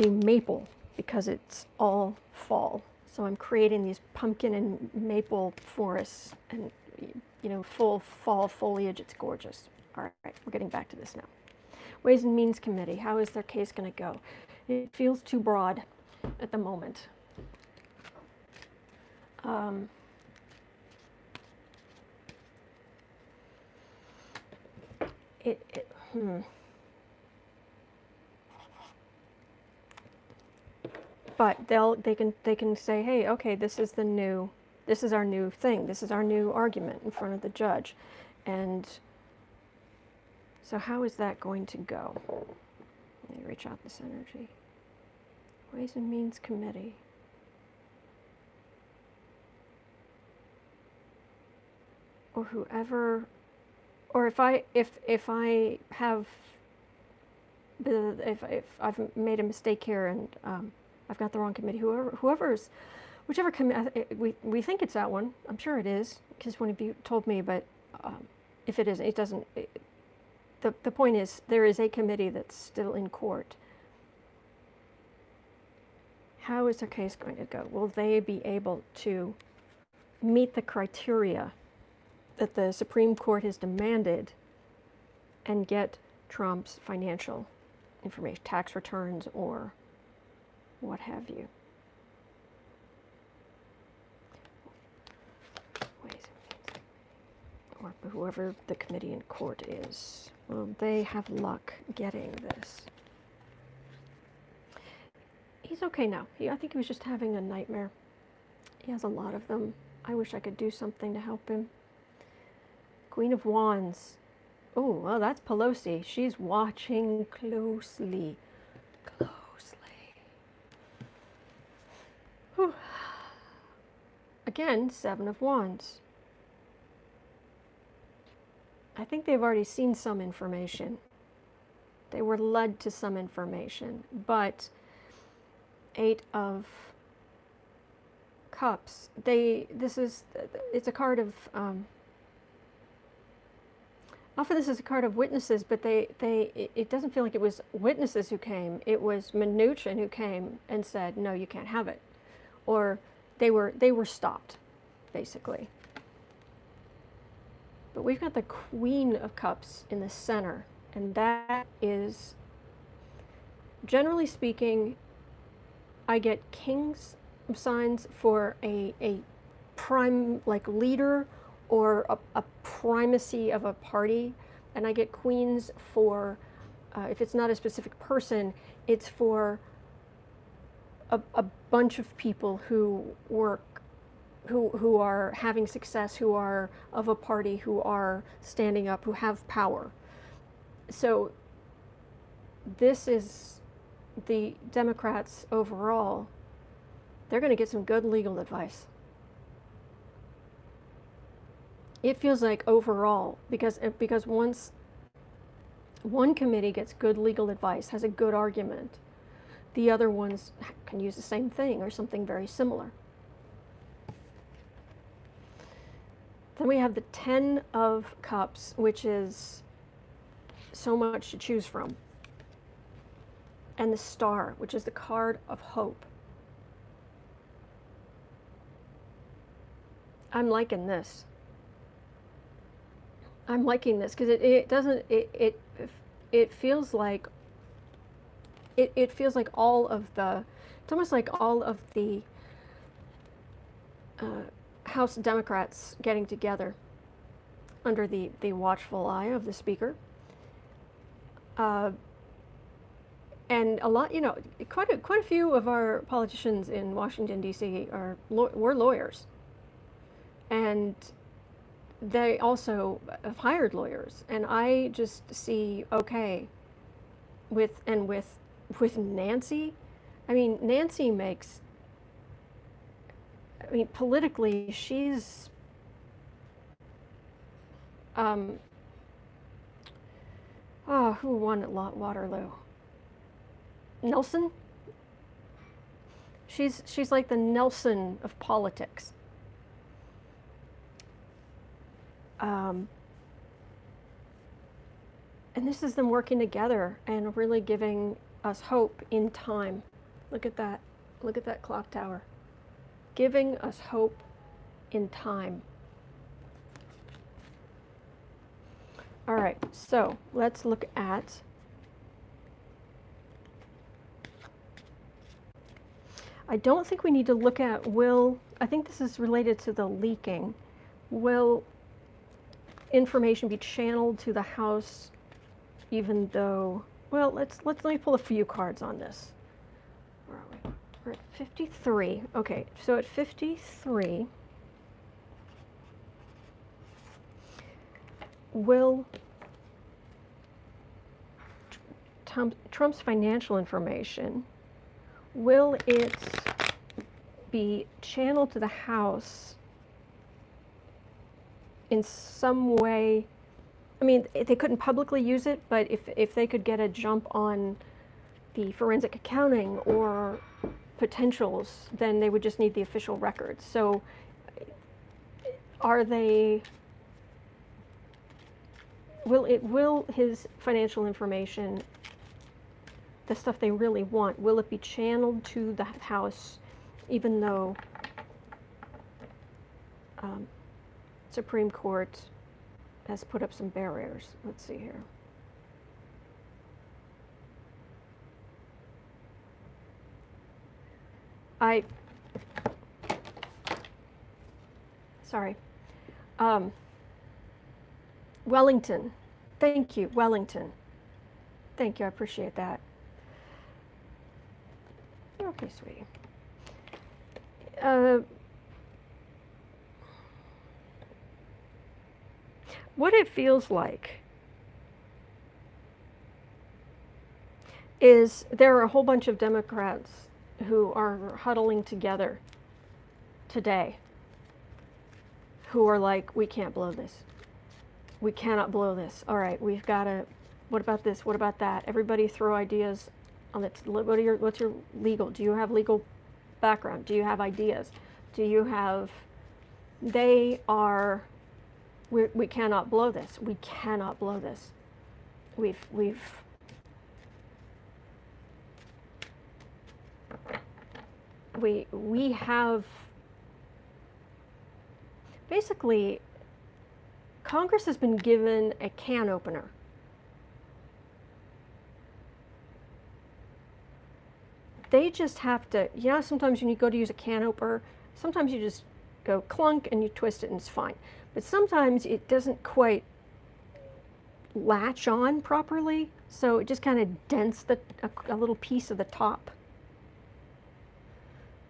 maple, because it's all fall. So I'm creating these pumpkin and maple forests, and full fall foliage. It's gorgeous. All right, we're getting back to this now. Ways and Means Committee, how is their case going to go? It feels too broad at the moment. But they can say, hey, okay, this is our new thing. This is our new argument in front of the judge. And so how is that going to go? Let me reach out this energy. Ways and Means Committee. Or whoever, or if I've made a mistake here and I've got the wrong committee, whichever committee, we think it's that one. I'm sure it is, because one of you told me, but if it isn't, it doesn't. The point is, there is a committee that's still in court. How is their case going to go? Will they be able to meet the criteria that the Supreme Court has demanded and get Trump's financial information, tax returns, or what have you? Or whoever the committee in court is. Will they have luck getting this? He's okay now. I think he was just having a nightmare. He has a lot of them. I wish I could do something to help him. Queen of Wands. Oh, well, that's Pelosi. She's watching closely. Whew. Again, 7 of Wands. I think they've already seen some information. They were led to some information, but 8 of Cups. It's a card of Often this is a card of witnesses, but it doesn't feel like it was witnesses who came. It was Mnuchin who came and said, no, you can't have it. Or they were stopped, basically. But we've got the Queen of Cups in the center, and that is, generally speaking, I get king's signs for a prime, like, leader or a primacy of a party, and I get queens for, if it's not a specific person, it's for a bunch of people who work, who are having success, who are of a party, who are standing up, who have power. So this is the Democrats overall. They're going to get some good legal advice. It feels like overall, because once one committee gets good legal advice, has a good argument, the other ones can use the same thing or something very similar. Then we have the 10 of Cups, which is so much to choose from. And the Star, which is the card of hope. I'm liking this. I'm liking this because it feels like it feels like all of the, it's almost like all of the House Democrats getting together under the watchful eye of the Speaker. And a lot, quite a few of our politicians in Washington, D.C. were lawyers. And they also have hired lawyers. And I just see, okay, with Nancy, I mean, Nancy makes, I mean, politically, she's, who won at Waterloo? Nelson? She's like the Nelson of politics. And this is them working together and really giving us hope in time. Look at that. Look at that clock tower. Giving us hope in time. All right, so let's look at I don't think we need to look at I think this is related to the leaking. Will information be channeled to the House even though, well, let me pull a few cards on this. Where are we? We're at 53. Okay, so at 53, will Trump's financial information, will it be channeled to the House in some way? I mean, they couldn't publicly use it, but if they could get a jump on the forensic accounting or potentials, then they would just need the official records. So will his financial information, the stuff they really want, will it be channeled to the House even though Supreme Court has put up some barriers? Let's see here. Sorry. Wellington. Thank you, Wellington. Thank you, I appreciate that. Okay, sweetie. What it feels like is there are a whole bunch of Democrats who are huddling together today who are like, we can't blow this. We cannot blow this. All right, we've got to, what about this? What about that? Everybody throw ideas on it. What's your legal? Do you have legal background? Do you have ideas? Do you have, they are We cannot blow this. We cannot blow this. We have basically, Congress has been given a can opener. They just have to, sometimes when you go to use a can opener, sometimes you just go clunk and you twist it and it's fine. But sometimes it doesn't quite latch on properly, so it just kind of dents a little piece of the top.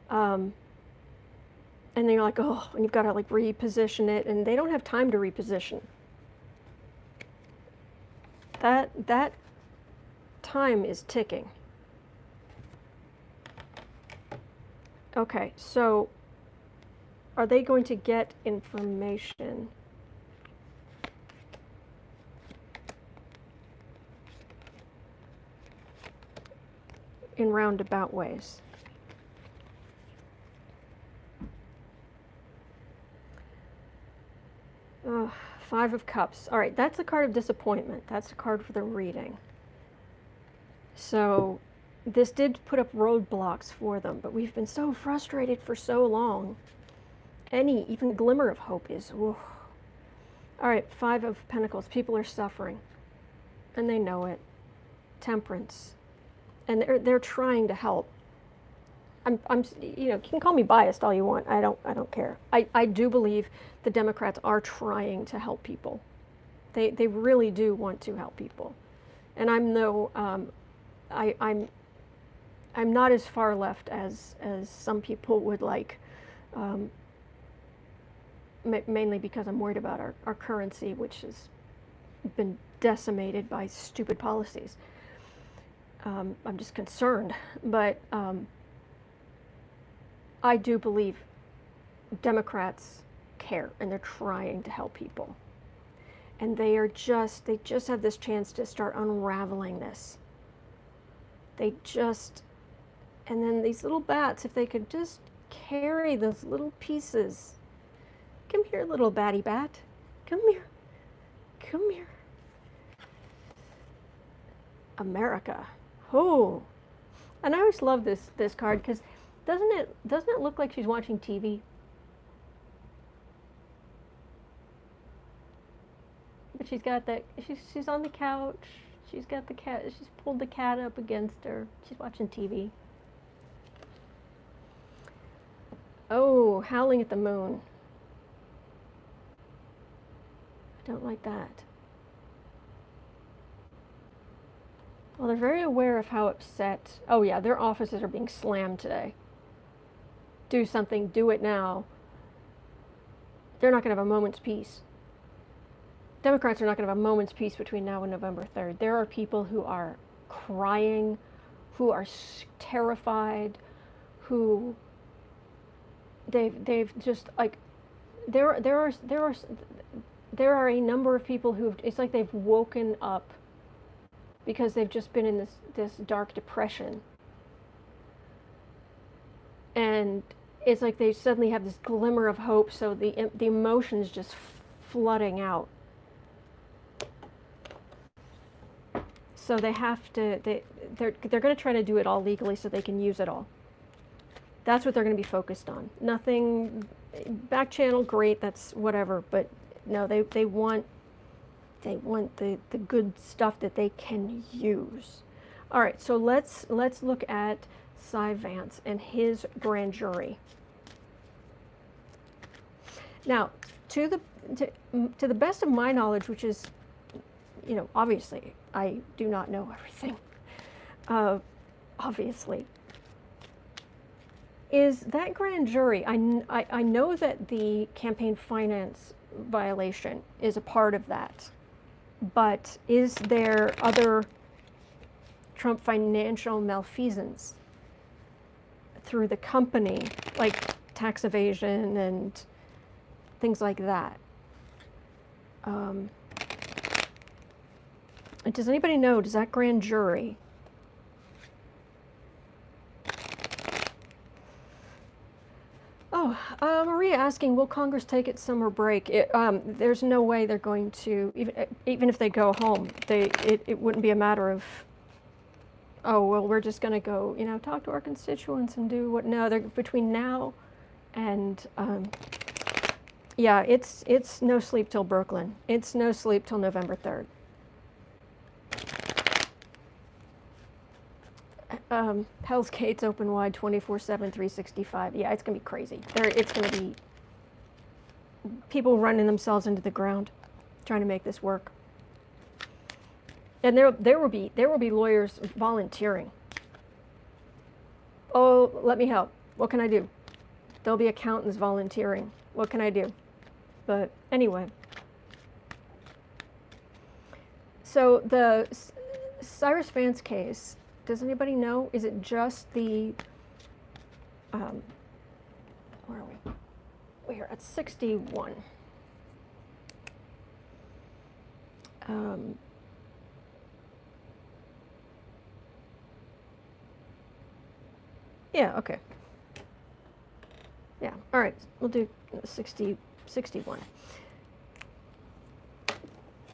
And then you're like, oh, and you've got to like reposition it, and they don't have time to reposition. That time is ticking. Okay, so are they going to get information? In roundabout ways. Five of Cups. All right, that's a card of disappointment. That's a card for the reading. So this did put up roadblocks for them, but we've been so frustrated for so long. Any even glimmer of hope is, whew. All right, Five of Pentacles. People are suffering, and they know it. Temperance, and they're trying to help. You can call me biased all you want. I don't care. I do believe the Democrats are trying to help people. They really do want to help people, and I'm not as far left as some people would like. Mainly because I'm worried about our currency, which has been decimated by stupid policies. I'm just concerned, but I do believe Democrats care, and they're trying to help people. And they just have this chance to start unraveling this. And then these little bats, if they could just carry those little pieces. Come here, little batty bat. Come here. Come here. America. Oh. And I always love this card because doesn't it look like she's watching TV? But she's got that, she's on the couch. She's got the cat, she's pulled the cat up against her. She's watching TV. Oh, Howling at the Moon. I don't like that. Well, they're very aware of how upset. Oh yeah, their offices are being slammed today. Do something, do it now. They're not going to have a moment's peace. Democrats are not going to have a moment's peace between now and November 3rd. There are people who are crying, who are terrified, who they've just like there are a number of people who it's like they've woken up because they've just been in this dark depression, and it's like they suddenly have this glimmer of hope. So the emotion is just flooding out. So they have to they're going to try to do it all legally so they can use it all. That's what they're going to be focused on. Nothing back channel, great, that's whatever, but no, they want the good stuff that they can use. All right, so let's look at Cy Vance and his grand jury. Now, to the best of my knowledge, which is, obviously I do not know everything. Obviously, is that grand jury? I know that the campaign finance violation is a part of that, but is there other Trump financial malfeasance through the company, like tax evasion and things like that? Does anybody know, does that grand jury Maria asking, will Congress take its summer break? There's no way they're going to, even if they go home, it wouldn't be a matter of, oh, well, we're just going to go, talk to our constituents and do what. No, they're between now and, yeah, it's no sleep till Brooklyn. It's no sleep till November 3rd. Hell's Gates open wide 24/7, 365. Yeah, it's going to be crazy. It's going to be people running themselves into the ground trying to make this work. And there will be lawyers volunteering. Oh, let me help. What can I do? There'll be accountants volunteering. What can I do? But anyway. So the Cyrus Vance case, does anybody know? Is it just the, where are we? We're at 61. Yeah, okay. Yeah, all right, we'll do 61.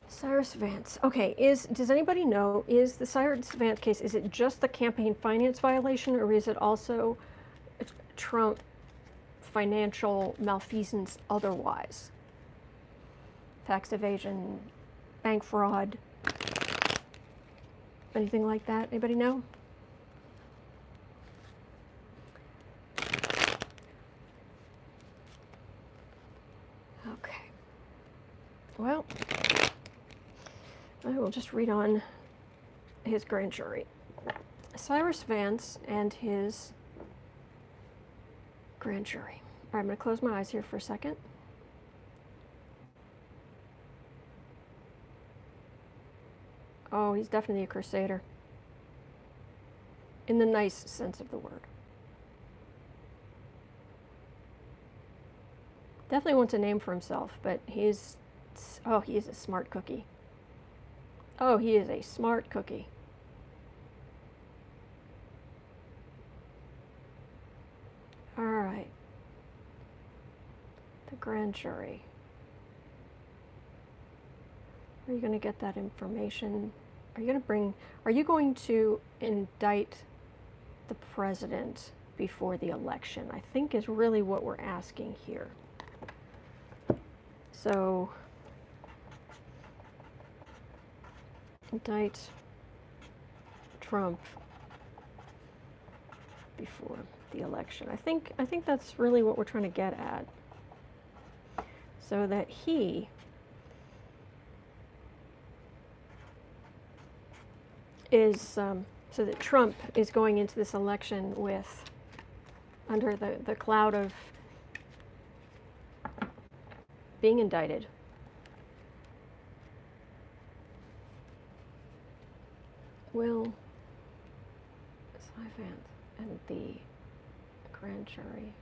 Cyrus Vance. Okay, does anybody know, is the Cyrus Vance case, is it just the campaign finance violation, or is it also Trump financial malfeasance otherwise? Tax evasion, bank fraud, anything like that? Anybody know? Okay. Well, I will just read on his grand jury. Cyrus Vance and his grand jury. All right, I'm going to close my eyes here for a second. Oh, he's definitely a crusader. In the nice sense of the word. Definitely wants a name for himself, but he is a smart cookie. Oh, he is a smart cookie. All right. The grand jury. Are you going to get that information? Are you going to indict the president before the election? I think is really what we're asking here. So, indict Trump before the election. I think that's really what we're trying to get at. So that he is, so that Trump is going into this election with, under the cloud of being indicted. Will Vance and the grand jury,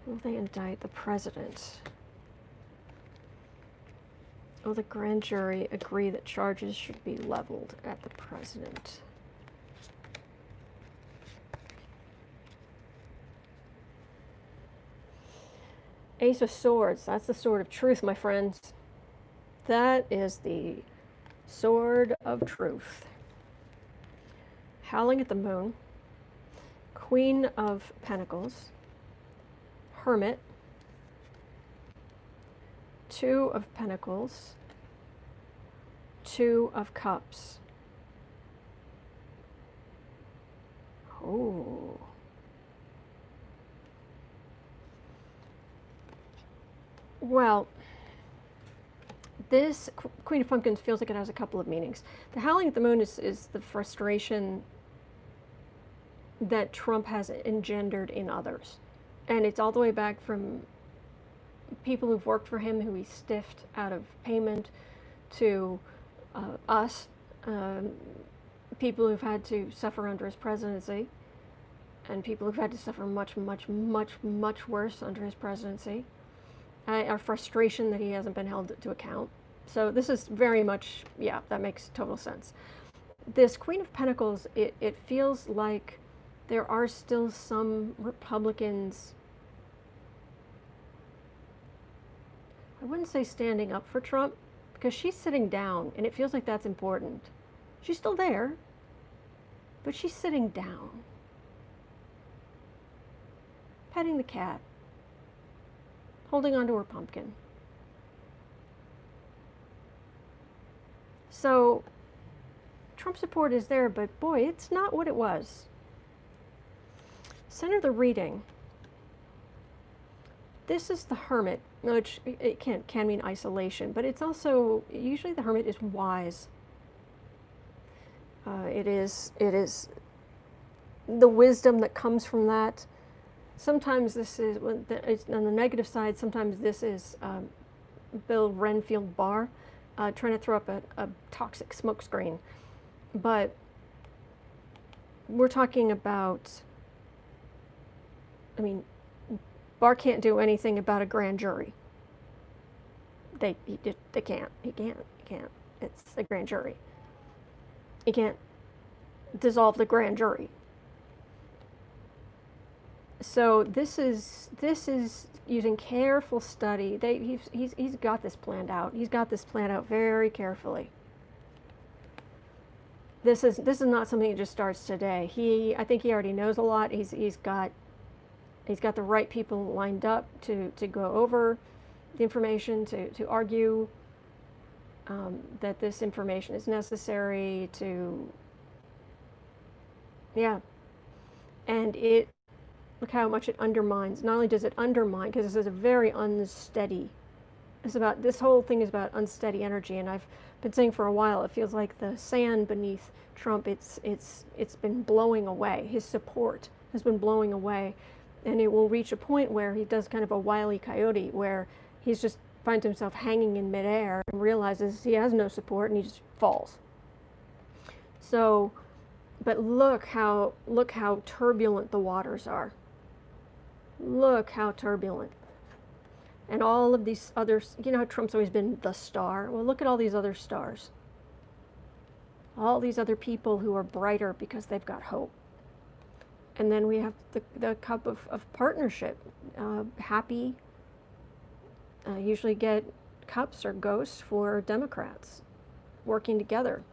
will they indict the president? Will the grand jury agree that charges should be leveled at the president? Ace of Swords, that's the sword of truth, my friends. That is the sword of truth. Howling at the Moon, Queen of Pentacles, Hermit, Two of Pentacles, Two of Cups. Oh. Well, this Queen of Pumpkins feels like it has a couple of meanings. The Howling at the Moon is the frustration that Trump has engendered in others. And it's all the way back from people who've worked for him, who he stiffed out of payment, to us, people who've had to suffer under his presidency, and people who've had to suffer much, much, much, much worse under his presidency. Our frustration that he hasn't been held to account. So this is very much, yeah, that makes total sense. This Queen of Pentacles, it feels like there are still some Republicans, I wouldn't say standing up for Trump, because she's sitting down, and it feels like that's important. She's still there, but she's sitting down, petting the cat, holding onto her pumpkin. So Trump support is there, but boy, it's not what it was. Center the reading. This is the hermit, which it can mean isolation, but it's also, usually the hermit is wise. It is the wisdom that comes from that. Sometimes this is, on the negative side, sometimes this is Bill Renfield Barr trying to throw up a toxic smokescreen. But we're talking about, I mean, Barr can't do anything about a grand jury. They can't. He can't. It's a grand jury. He can't dissolve the grand jury. So this is using careful study. He's got this planned out. He's got this planned out very carefully. This is not something that just starts today. I think he already knows a lot. He's got the right people lined up to go over the information, to argue that this information is necessary to, yeah. And look how much it undermines. Not only does it undermine, because this is a very unsteady, this whole thing is about unsteady energy, and I've been saying for a while, it feels like the sand beneath Trump, it's been blowing away. His support has been blowing away. And it will reach a point where he does kind of a Wile E. Coyote, where he's just finds himself hanging in midair and realizes he has no support, and he just falls. So, but look how turbulent the waters are. Look how turbulent. And all of these others, you know how Trump's always been the star? Well, look at all these other stars. All these other people who are brighter because they've got hope. And then we have the cup of partnership. Happy usually get cups or ghosts for Democrats working together.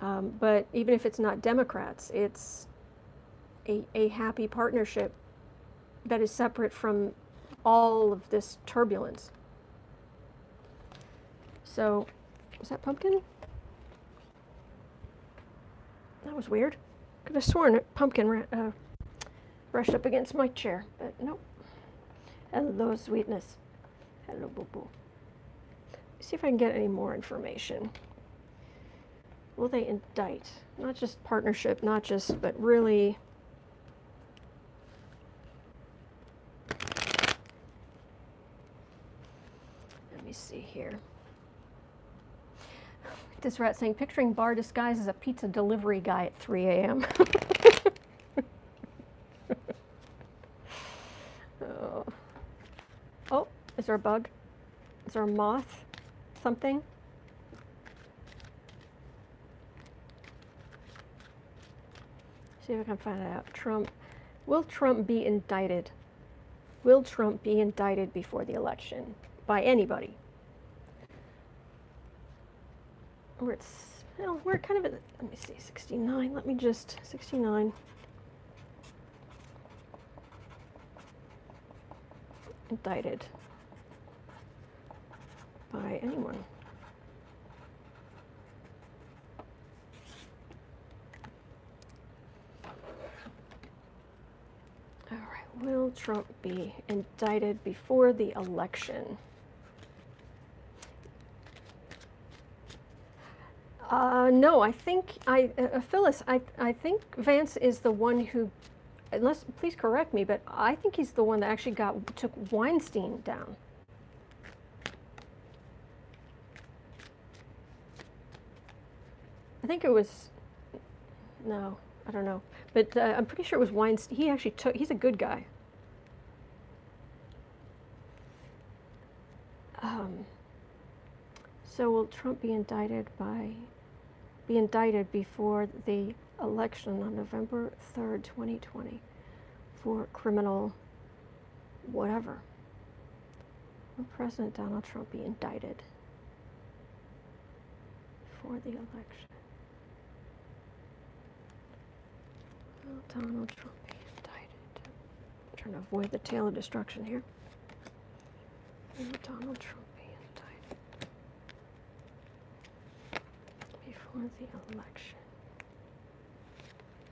But even if it's not Democrats, it's a happy partnership that is separate from all of this turbulence. So, was that pumpkin? That was weird. Could have sworn a pumpkin brushed up against my chair, but nope. Hello, sweetness. Hello, boo-boo. See if I can get any more information. Will they indict? Not just partnership, but really. Let me see here. This rat saying, picturing Barr disguised as a pizza delivery guy at 3 a.m. Oh, is there a bug? Is there a moth? Something? See if I can find it out. Will Trump be indicted? Will Trump be indicted before the election? By anybody? We're kind of at, let me see, 69. Let me just, 69. Indicted by anyone. All right, will Trump be indicted before the election? No, I think, Phyllis, I think Vance is the one who, please correct me, but I think he's the one that actually took Weinstein down. I think it was, no, I don't know, but I'm pretty sure it was Weinstein. He actually he's a good guy. So will Trump be indicted before the election on November 3rd, 2020 for criminal whatever. Will President Donald Trump be indicted for the election? Will Donald Trump be indicted? I'm trying to avoid the tail of destruction here. Will Donald Trump be indicted before the election?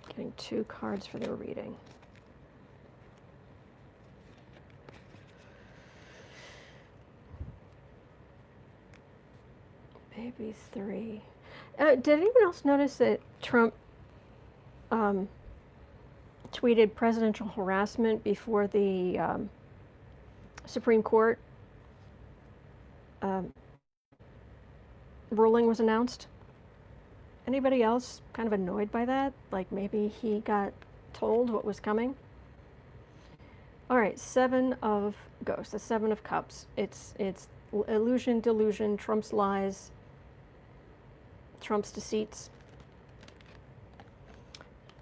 Getting 2 cards for their reading. Maybe 3. Did anyone else notice that Trump tweeted presidential harassment before the Supreme Court ruling was announced? Anybody else kind of annoyed by that? Like maybe he got told what was coming? All right, 7 of Ghosts, the 7 of Cups. It's illusion, delusion, Trump's lies, Trump's deceits.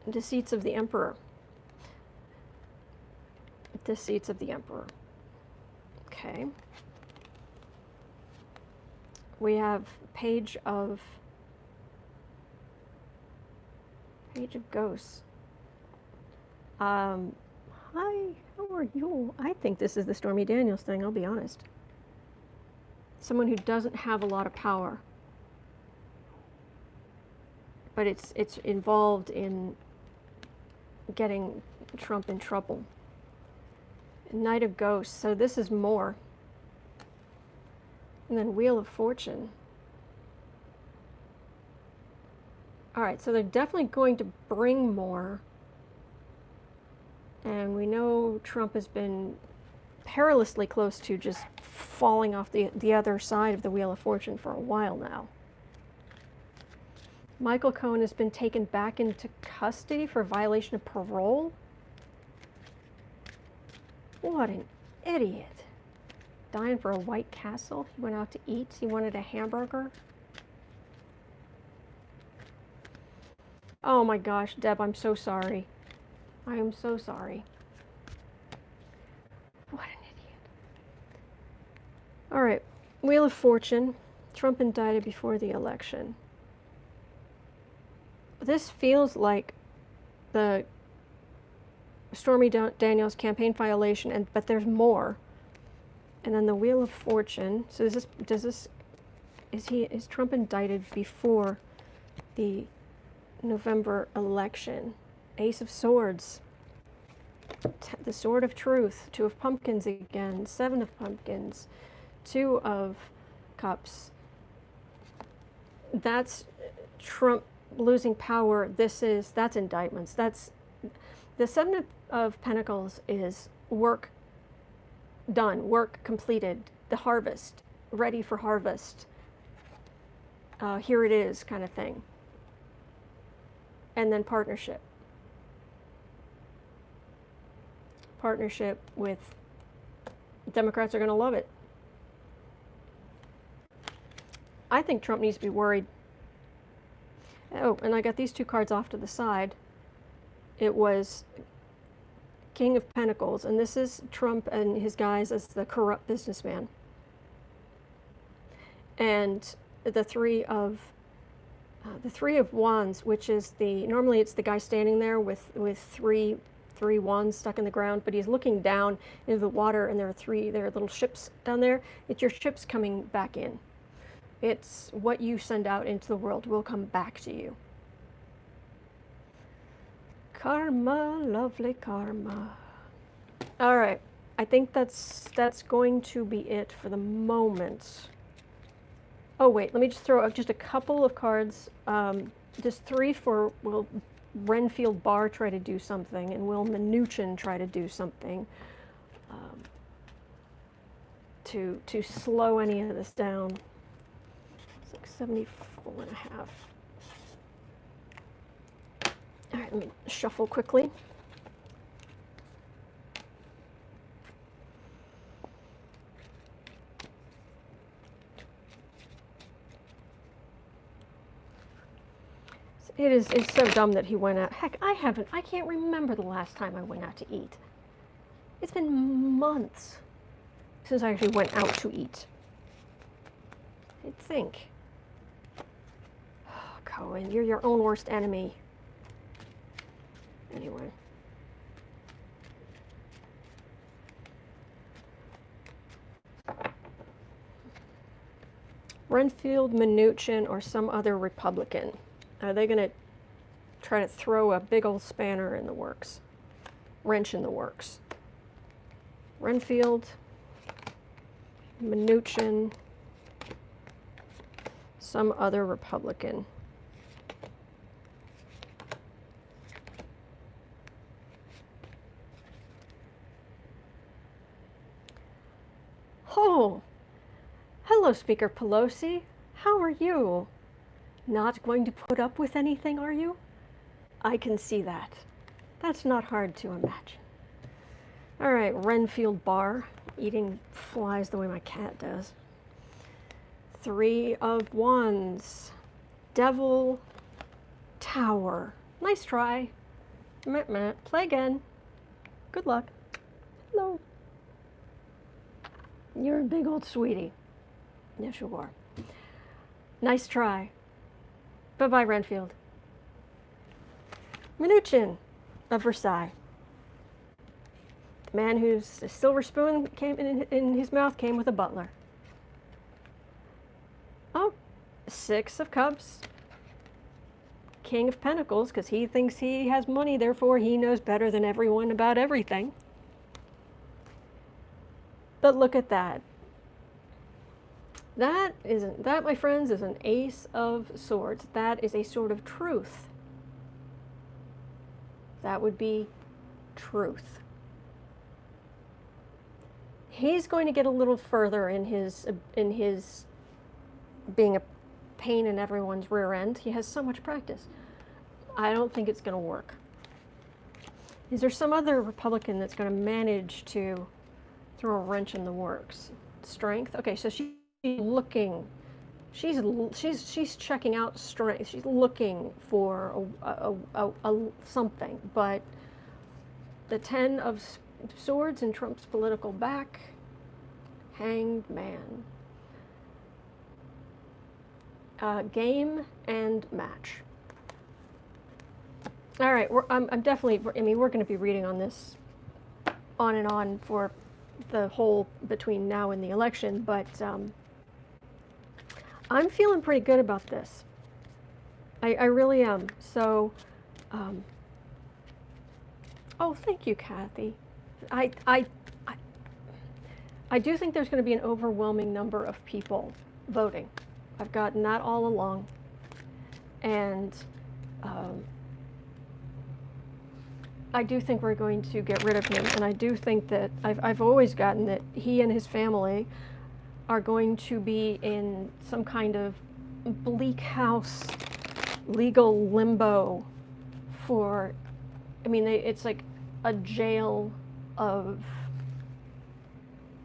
Deceits of the Emperor. Deceits of the Emperor. Okay. We have Page of Ghosts. Hi, how are you? I think this is the Stormy Daniels thing, I'll be honest. Someone who doesn't have a lot of power. But it's involved in getting Trump in trouble. Knight of Ghosts, so this is more. And then Wheel of Fortune. All right, so they're definitely going to bring more. And we know Trump has been perilously close to just falling off the other side of the Wheel of Fortune for a while now. Michael Cohen has been taken back into custody for violation of parole. What an idiot. Dying for a White Castle. He went out to eat. He wanted a hamburger. Oh my gosh, Deb, I'm so sorry. I am so sorry. What an idiot. All right, Wheel of Fortune. Trump indicted before the election. This feels like the Stormy Daniels campaign violation, but there's more. And then the Wheel of Fortune. So is Trump indicted before the November election? Ace of Swords. The Sword of Truth. 2 of Pumpkins again. 7 of Pumpkins. 2 of Cups. That's Trump losing power. That's indictments. That's the 7 of Pentacles is work done, work completed, the harvest, ready for harvest. Here it is kind of thing. And then partnership. Partnership with Democrats are going to love it. I think Trump needs to be worried. Oh, and I got these 2 cards off to the side. It was King of Pentacles, and this is Trump and his guys as the corrupt businessman. And the 3 of Wands, which is normally it's the guy standing there with three wands stuck in the ground, but he's looking down into the water, and there are little ships down there. It's your ships coming back in. It's what you send out into the world will come back to you. Karma, lovely karma. All right, I think that's going to be it for the moment. Oh wait, let me just throw out just a couple of cards. Just 3 for will Renfield Barr try to do something, and will Mnuchin try to do something to slow any of this down. It's like 74.5. All right, let me shuffle quickly. It's so dumb that he went out. Heck, I can't remember the last time I went out to eat. It's been months since I actually went out to eat. I think. Oh, Cohen, you're your own worst enemy. Anyway. Renfield, Mnuchin, or some other Republican. Are they going to try to throw a big old spanner in the works? Wrench in the works. Renfield, Mnuchin, some other Republican. Oh, hello, Speaker Pelosi. How are you? Not going to put up with anything, are you? I can see that. That's not hard to imagine. All right, Renfield Barr, eating flies the way my cat does. 3 of Wands. Devil Tower. Nice try. Play again. Good luck. Hello. You're a big old sweetie. Yes, you are. Nice try. Bye-bye, Renfield. Mnuchin of Versailles. The man whose silver spoon came in his mouth came with a butler. Oh, 6 of Cups. King of Pentacles, because he thinks he has money, therefore he knows better than everyone about everything. But look at that. That, my friends, is an Ace of Swords. That is a sword of truth. That would be truth. He's going to get a little further in his being a pain in everyone's rear end. He has so much practice. I don't think it's going to work. Is there some other Republican that's going to manage to throw a wrench in the works? Strength? Okay, so she's looking. She's checking out strength. She's looking for a something. But the 10 of Swords in Trump's political back. Hanged Man. Game and match. All right, I'm definitely. I mean, we're going to be reading on this on and on for the whole between now and the election, but I'm feeling pretty good about this. I really am. So, oh, thank you, Kathy. I do think there's going to be an overwhelming number of people voting. I've gotten that all along, and I do think we're going to get rid of him, and I do think that I've always gotten that he and his family are going to be in some kind of bleak house legal limbo for, I mean, it's like a jail of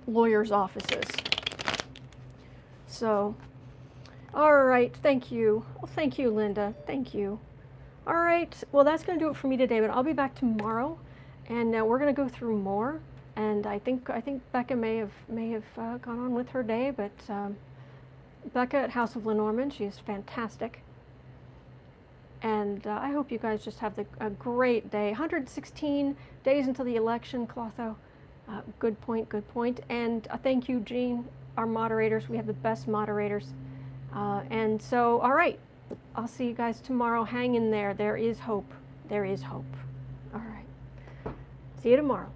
lawyers' offices. So, all right, thank you. Well, thank you, Linda. Thank you. All right, well, that's going to do it for me today, but I'll be back tomorrow, and we're going to go through more. And I think Becca may have gone on with her day, but Becca at House of Lenormand, she is fantastic. And I hope you guys just have a great day. 116 days until the election, Clotho. Good point, good point. And thank you, Jean, our moderators. We have the best moderators. And so, all right, I'll see you guys tomorrow. Hang in there. There is hope. There is hope. All right. See you tomorrow.